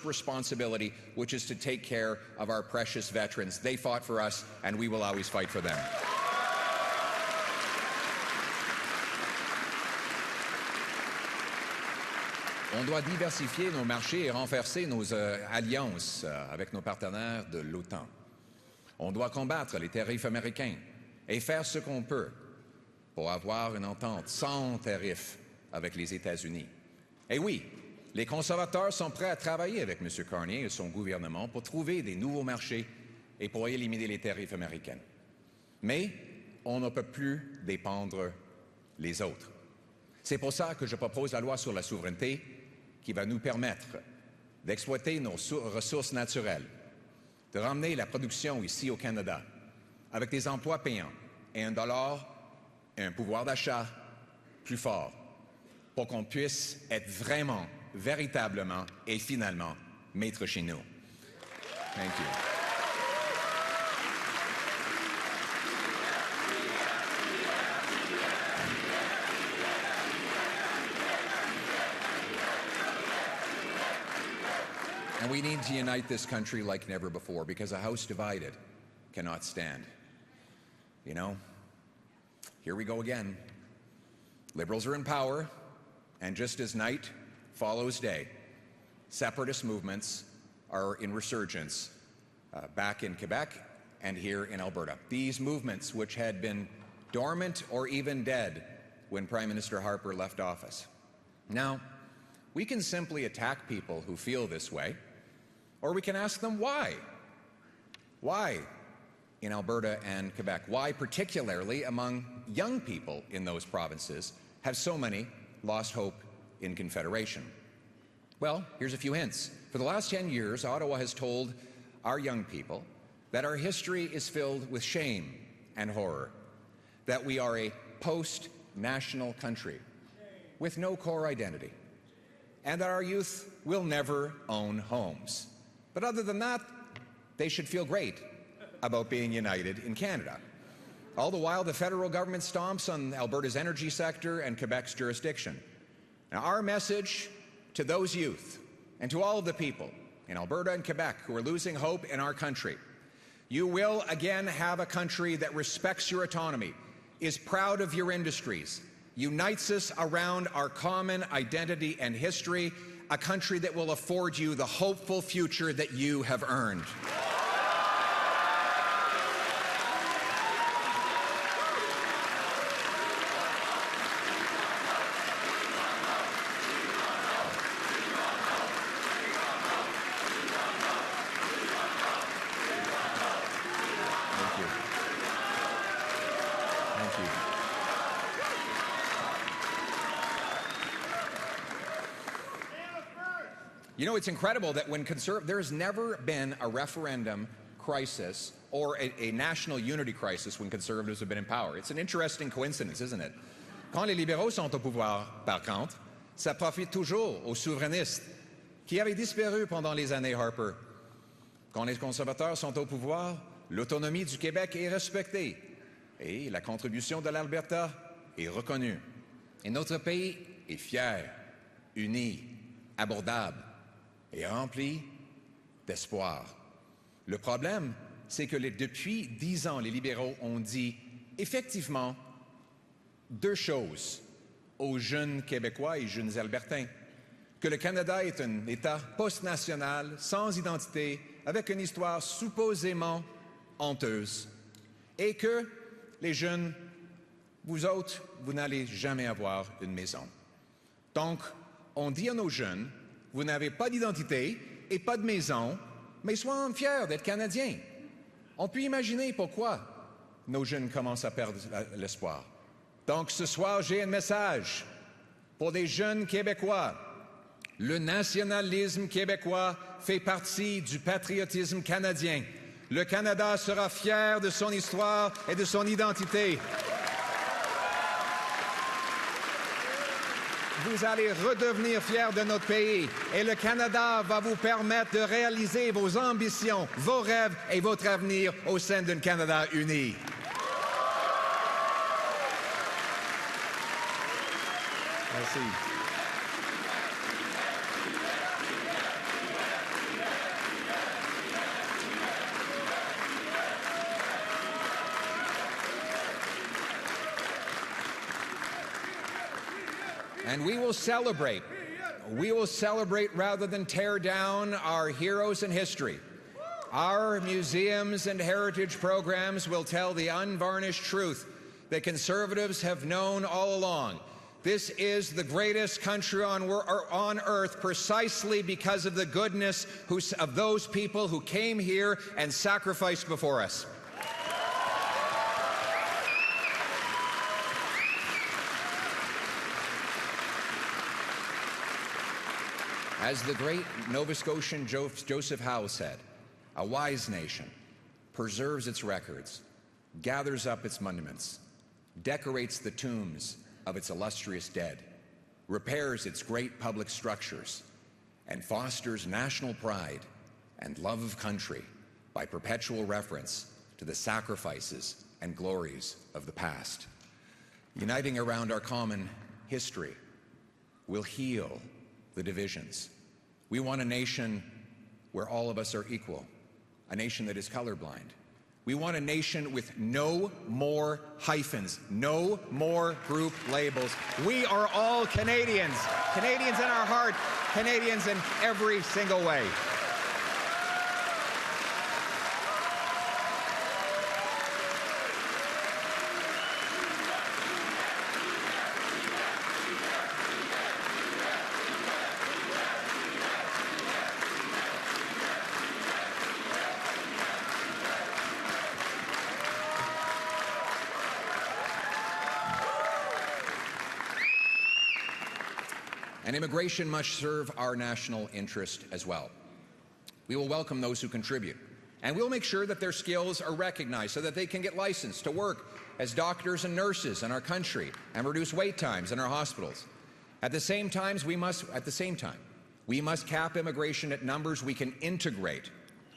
responsibility, which is to take care of our precious veterans. They fought for us, and we will always fight for them. On doit diversifier nos marchés et renforcer nos alliances avec nos partenaires de l'OTAN. On doit combattre les tarifs américains et faire ce qu'on peut pour avoir une entente sans tarifs avec les États-Unis. Et oui, les conservateurs sont prêts à travailler avec M. Carney et son gouvernement pour trouver des nouveaux marchés et pour éliminer les tarifs américains. Mais on ne peut plus dépendre les autres. C'est pour ça que je propose la loi sur la souveraineté qui va nous permettre d'exploiter nos ressources naturelles, de ramener la production ici au Canada avec des emplois payants et un dollar et un pouvoir d'achat plus fort pour qu'on puisse être vraiment, véritablement et finalement maître chez nous. Thank you. And we need to unite this country like never before, because a house divided cannot stand. You know, here we go again. Liberals are in power, and just as night follows day, separatist movements are in resurgence back in Quebec and here in Alberta. These movements, which had been dormant or even dead when Prime Minister Harper left office. Now, we can simply attack people who feel this way, or we can ask them why. Why in Alberta and Quebec? Why, particularly among young people in those provinces, have so many lost hope in Confederation? Well, here's a few hints. For the last 10 years, Ottawa has told our young people that our history is filled with shame and horror, that we are a post-national country with no core identity, and that our youth will never own homes. But other than that, they should feel great about being united in Canada. All the while, the federal government stomps on Alberta's energy sector and Quebec's jurisdiction. Now, our message to those youth and to all of the people in Alberta and Quebec who are losing hope in our country: you will again have a country that respects your autonomy, is proud of your industries, unites us around our common identity and history, a country that will afford you the hopeful future that you have earned. Thank you. You know, it's incredible that when there's never been a referendum crisis or a national unity crisis when Conservatives have been in power. It's an interesting coincidence, isn't it? Quand les libéraux sont au pouvoir, par contre, ça profite toujours aux souverainistes qui avaient disparu pendant les années Harper. Quand les conservateurs sont au pouvoir, l'autonomie du Québec est respectée et la contribution de l'Alberta est reconnue. Et notre pays est fier, uni, abordable et rempli d'espoir. Le problème, c'est que depuis 10 ans, les libéraux ont dit effectivement deux choses aux jeunes Québécois et jeunes Albertains. Que le Canada est un État post-national, sans identité, avec une histoire supposément honteuse. Et que les jeunes, vous autres, vous n'allez jamais avoir une maison. Donc, on dit à nos jeunes, vous n'avez pas d'identité et pas de maison, mais soyons fiers d'être Canadiens. On peut imaginer pourquoi nos jeunes commencent à perdre l'espoir. Donc ce soir, j'ai un message pour des jeunes Québécois. Le nationalisme québécois fait partie du patriotisme canadien. Le Canada sera fier de son histoire et de son identité. Vous allez redevenir fiers de notre pays et le Canada va vous permettre de réaliser vos ambitions, vos rêves et votre avenir au sein d'un Canada uni. Merci. And we will celebrate. We will celebrate rather than tear down our heroes in history. Our museums and heritage programs will tell the unvarnished truth that Conservatives have known all along. This is the greatest country on earth precisely because of the goodness of those people who came here and sacrificed before us. As the great Nova Scotian Joseph Howe said, a wise nation preserves its records, gathers up its monuments, decorates the tombs of its illustrious dead, repairs its great public structures, and fosters national pride and love of country by perpetual reference to the sacrifices and glories of the past. Uniting around our common history will heal the divisions. We want a nation where all of us are equal, a nation that is colorblind. We want a nation with no more hyphens, no more group labels. We are all Canadians, Canadians in our heart, Canadians in every single way. And immigration must serve our national interest as well. We will welcome those who contribute, and we'll make sure that their skills are recognized so that they can get licensed to work as doctors and nurses in our country and reduce wait times in our hospitals. At the same time, we must cap immigration at numbers we can integrate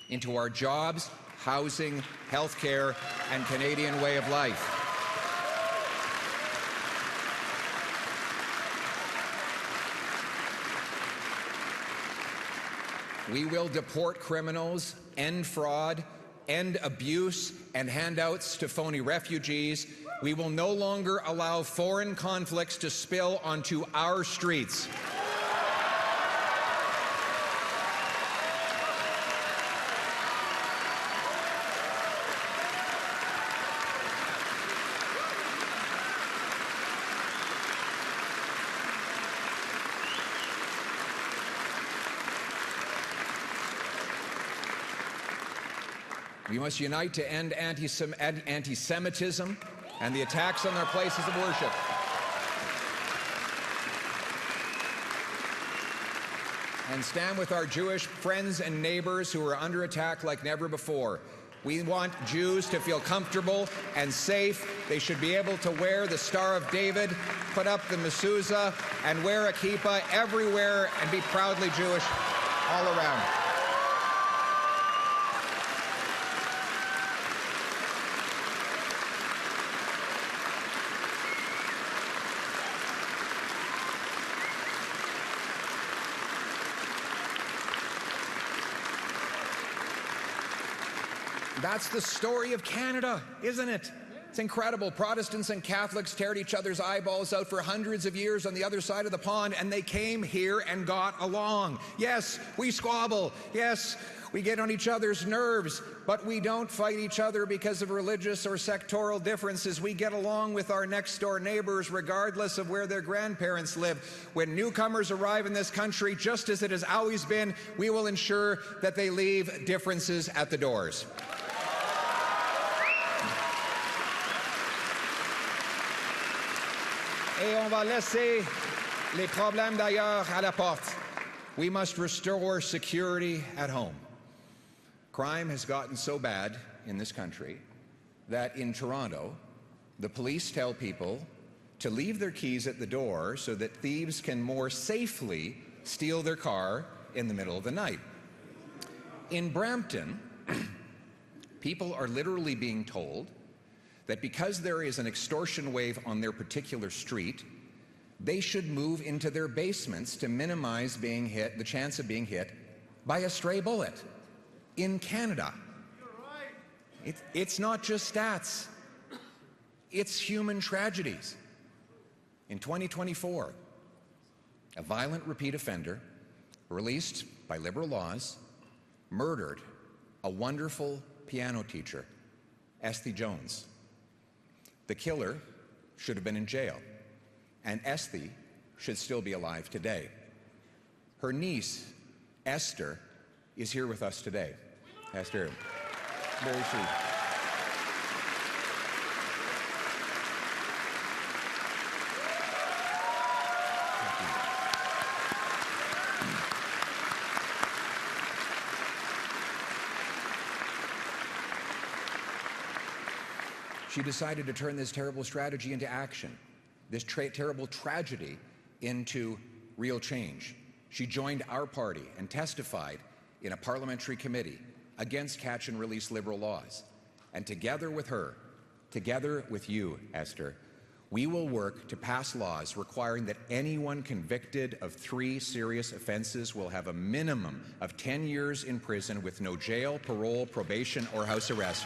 into our jobs, housing, health care, and Canadian way of life. We will deport criminals, end fraud, end abuse and handouts to phony refugees. We will no longer allow foreign conflicts to spill onto our streets. We must unite to end anti-Semitism and the attacks on their places of worship. And stand with our Jewish friends and neighbors who are under attack like never before. We want Jews to feel comfortable and safe. They should be able to wear the Star of David, put up the mezuzah, and wear a kippah everywhere and be proudly Jewish all around. That's the story of Canada, isn't it? It's incredible. Protestants and Catholics teared each other's eyeballs out for hundreds of years on the other side of the pond, and they came here and got along. Yes, we squabble. Yes, we get on each other's nerves, but we don't fight each other because of religious or sectoral differences. We get along with our next-door neighbors regardless of where their grandparents live. When newcomers arrive in this country, just as it has always been, we will ensure that they leave differences at the doors. Et on va laisser les problèmes d'ailleurs à la porte. We must restore security at home. Crime has gotten so bad in this country that in Toronto, the police tell people to leave their keys at the door so that thieves can more safely steal their car in the middle of the night. In Brampton, people are literally being told that because there is an extortion wave on their particular street, they should move into their basements to minimize being hit, the chance of being hit by a stray bullet. In Canada, it's not just stats, it's human tragedies. In 2024, a violent repeat offender, released by liberal laws, murdered a wonderful piano teacher, Esty Jones. The killer should have been in jail, and Esty should still be alive today. Her niece, Esther, is here with us today. Esther, where is she? She decided to turn this terrible strategy into action, this terrible tragedy into real change. She joined our party and testified in a parliamentary committee against catch and release liberal laws. And together with her, together with you, Esther, we will work to pass laws requiring that anyone convicted of 3 serious offenses will have a minimum of 10 years in prison with no jail, parole, probation, or house arrest.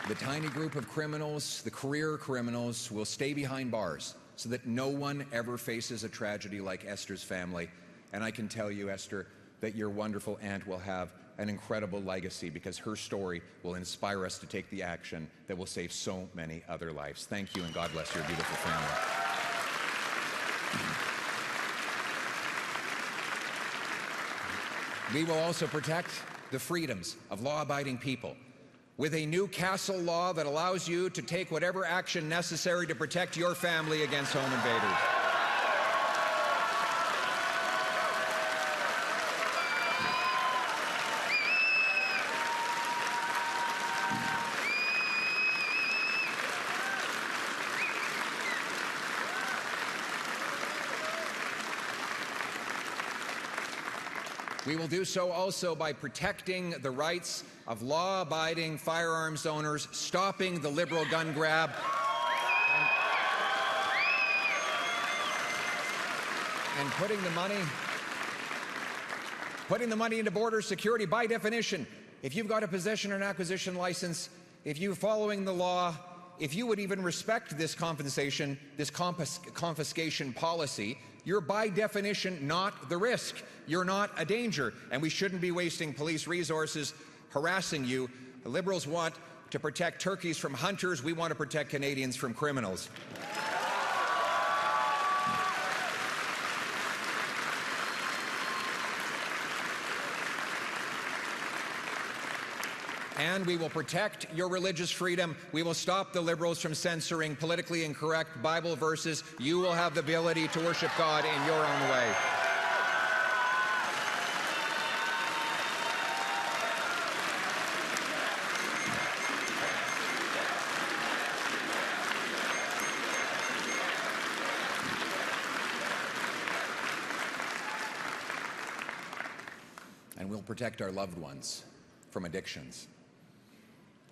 The tiny group of criminals, the career criminals, will stay behind bars so that no one ever faces a tragedy like Esther's family. And I can tell you, Esther, that your wonderful aunt will have an incredible legacy because her story will inspire us to take the action that will save so many other lives. Thank you, and God bless your beautiful family. We will also protect the freedoms of law-abiding people with a new Castle law that allows you to take whatever action necessary to protect your family against home invaders. We will do so also by protecting the rights of law-abiding firearms owners, stopping the liberal gun grab, and putting the money into border security. By definition, if you've got a possession or an acquisition license, if you're following the law, if you would even respect this confiscation policy, you're by definition not the risk. You're not a danger, and we shouldn't be wasting police resources harassing you. The Liberals want to protect turkeys from hunters. We want to protect Canadians from criminals. And we will protect your religious freedom. We will stop the Liberals from censoring politically incorrect Bible verses. You will have the ability to worship God in your own way. And we'll protect our loved ones from addictions.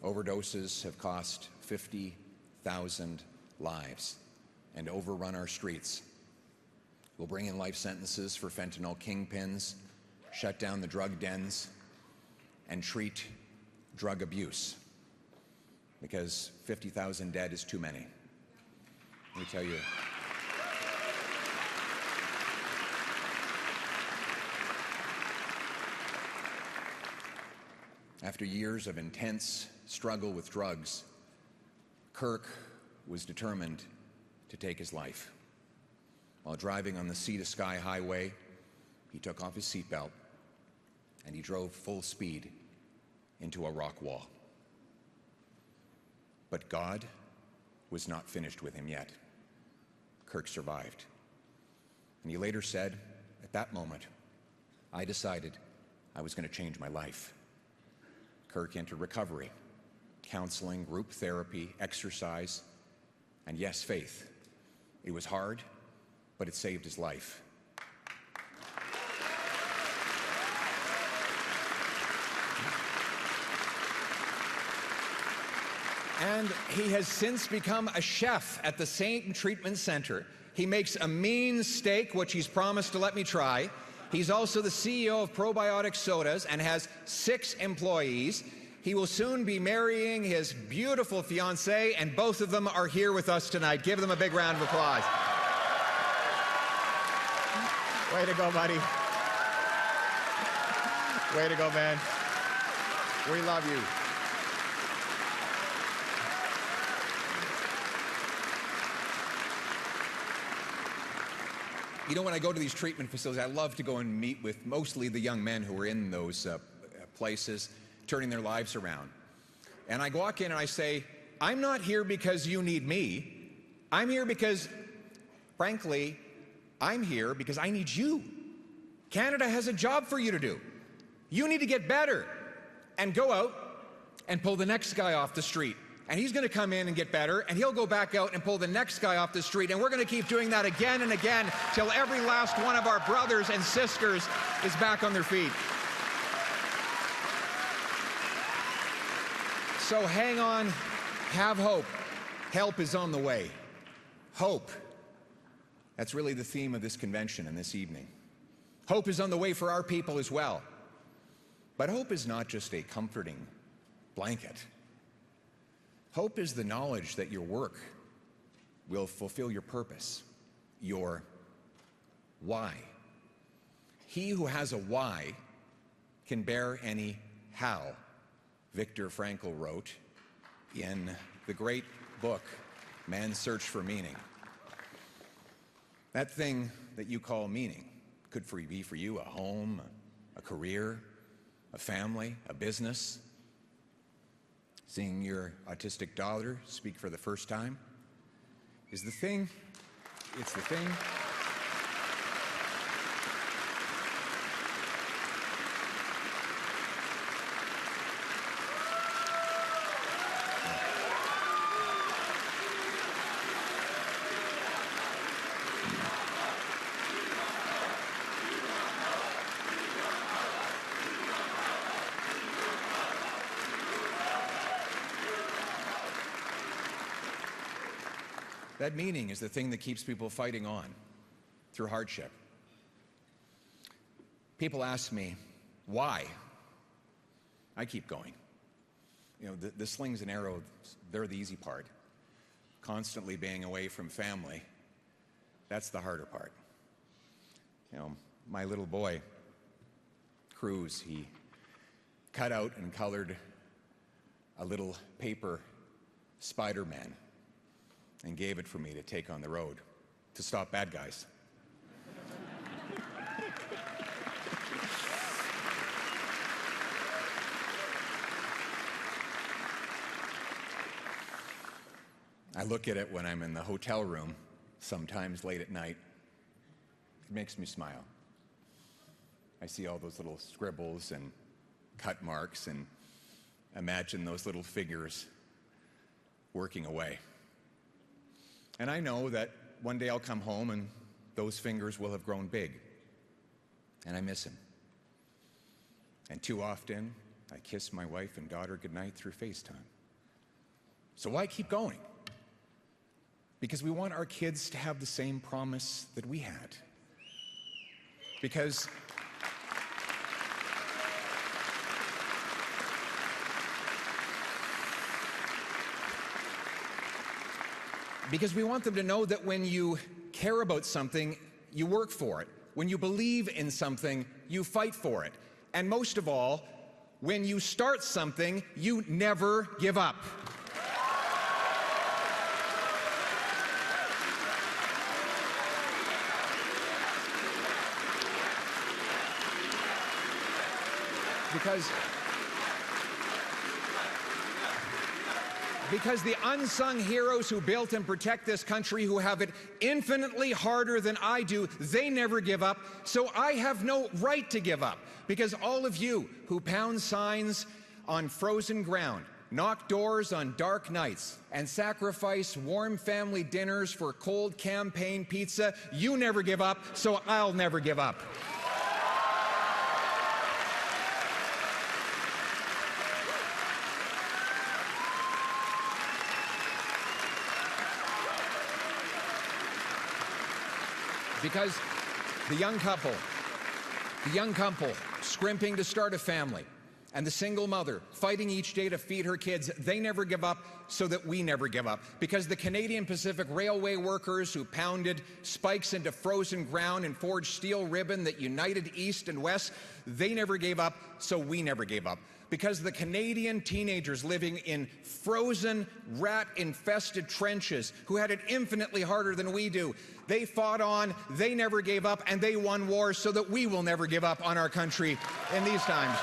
Overdoses have cost 50,000 lives and overrun our streets. We'll bring in life sentences for fentanyl kingpins, shut down the drug dens, and treat drug abuse, because 50,000 dead is too many. Let me tell you. After years of intense struggle with drugs, Kirk was determined to take his life. While driving on the Sea to Sky Highway, he took off his seatbelt and he drove full speed into a rock wall. But God was not finished with him yet. Kirk survived. And he later said, at that moment, I decided I was going to change my life. Kirk entered recovery, counseling, group therapy, exercise, and yes, faith. It was hard, but it saved his life. And he has since become a chef at the same treatment center. He makes a mean steak, which he's promised to let me try. He's also the CEO of Probiotic Sodas and has 6 employees. He will soon be marrying his beautiful fiancée, and both of them are here with us tonight. Give them a big round of applause. Way to go, buddy. Way to go, man. We love you. You know, when I go to these treatment facilities, I love to go and meet with mostly the young men who are in those places, turning their lives around. And I walk in and I say, I'm not here because you need me. I'm here because, frankly, I'm here because I need you. Canada has a job for you to do. You need to get better and go out and pull the next guy off the street. And he's going to come in and get better, and he'll go back out and pull the next guy off the street, and we're going to keep doing that again and again till every last one of our brothers and sisters is back on their feet. So hang on, have hope. Help is on the way. Hope. That's really the theme of this convention and this evening. Hope is on the way for our people as well. But hope is not just a comforting blanket. Hope is the knowledge that your work will fulfill your purpose, your why. He who has a why can bear any how, Viktor Frankl wrote in the great book, Man's Search for Meaning. That thing that you call meaning could be for you a home, a career, a family, a business. Seeing your autistic daughter speak for the first time is the thing. It's the thing. That meaning is the thing that keeps people fighting on through hardship. People ask me, why? I keep going. You know, the slings and arrows, they're the easy part. Constantly being away from family, that's the harder part. You know, my little boy, Cruz, he cut out and colored a little paper Spider-Man and gave it for me to take on the road to stop bad guys. I look at it when I'm in the hotel room, sometimes late at night. It makes me smile. I see all those little scribbles and cut marks and imagine those little figures working away. And I know that one day I'll come home and those fingers will have grown big. And I miss him. And too often, I kiss my wife and daughter goodnight through FaceTime. So why keep going? Because we want our kids to have the same promise that we had. Because we want them to know that when you care about something, you work for it. When you believe in something, you fight for it. And most of all, when you start something, you never give up. Because the unsung heroes who built and protect this country, who have it infinitely harder than I do, they never give up, so I have no right to give up. Because all of you who pound signs on frozen ground, knock doors on dark nights, and sacrifice warm family dinners for cold campaign pizza, you never give up, so I'll never give up. Because the young couple scrimping to start a family, and the single mother fighting each day to feed her kids, they never give up, so that we never give up. Because the Canadian Pacific Railway workers who pounded spikes into frozen ground and forged steel ribbon that united East and West, they never gave up, so we never gave up. Because the Canadian teenagers living in frozen, rat-infested trenches who had it infinitely harder than we do, they fought on, they never gave up, and they won wars so that we will never give up on our country in these times.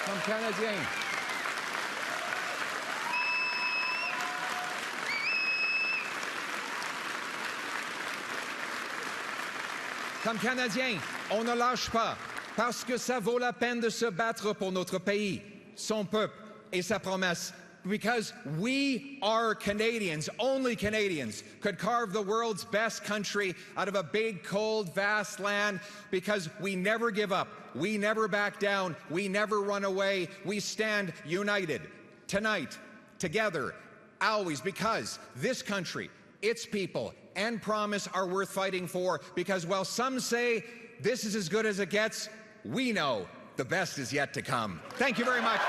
Comme Canadiens. Comme Canadiens, on ne lâche pas. Parce que ça vaut la peine de se battre pour notre pays, son peuple et sa promesse. Because we are Canadians, only Canadians, could carve the world's best country out of a big, cold, vast land, because we never give up, we never back down, we never run away, we stand united, tonight, together, always, because this country, its people, and promise are worth fighting for, because while some say this is as good as it gets, we know the best is yet to come. Thank you very much.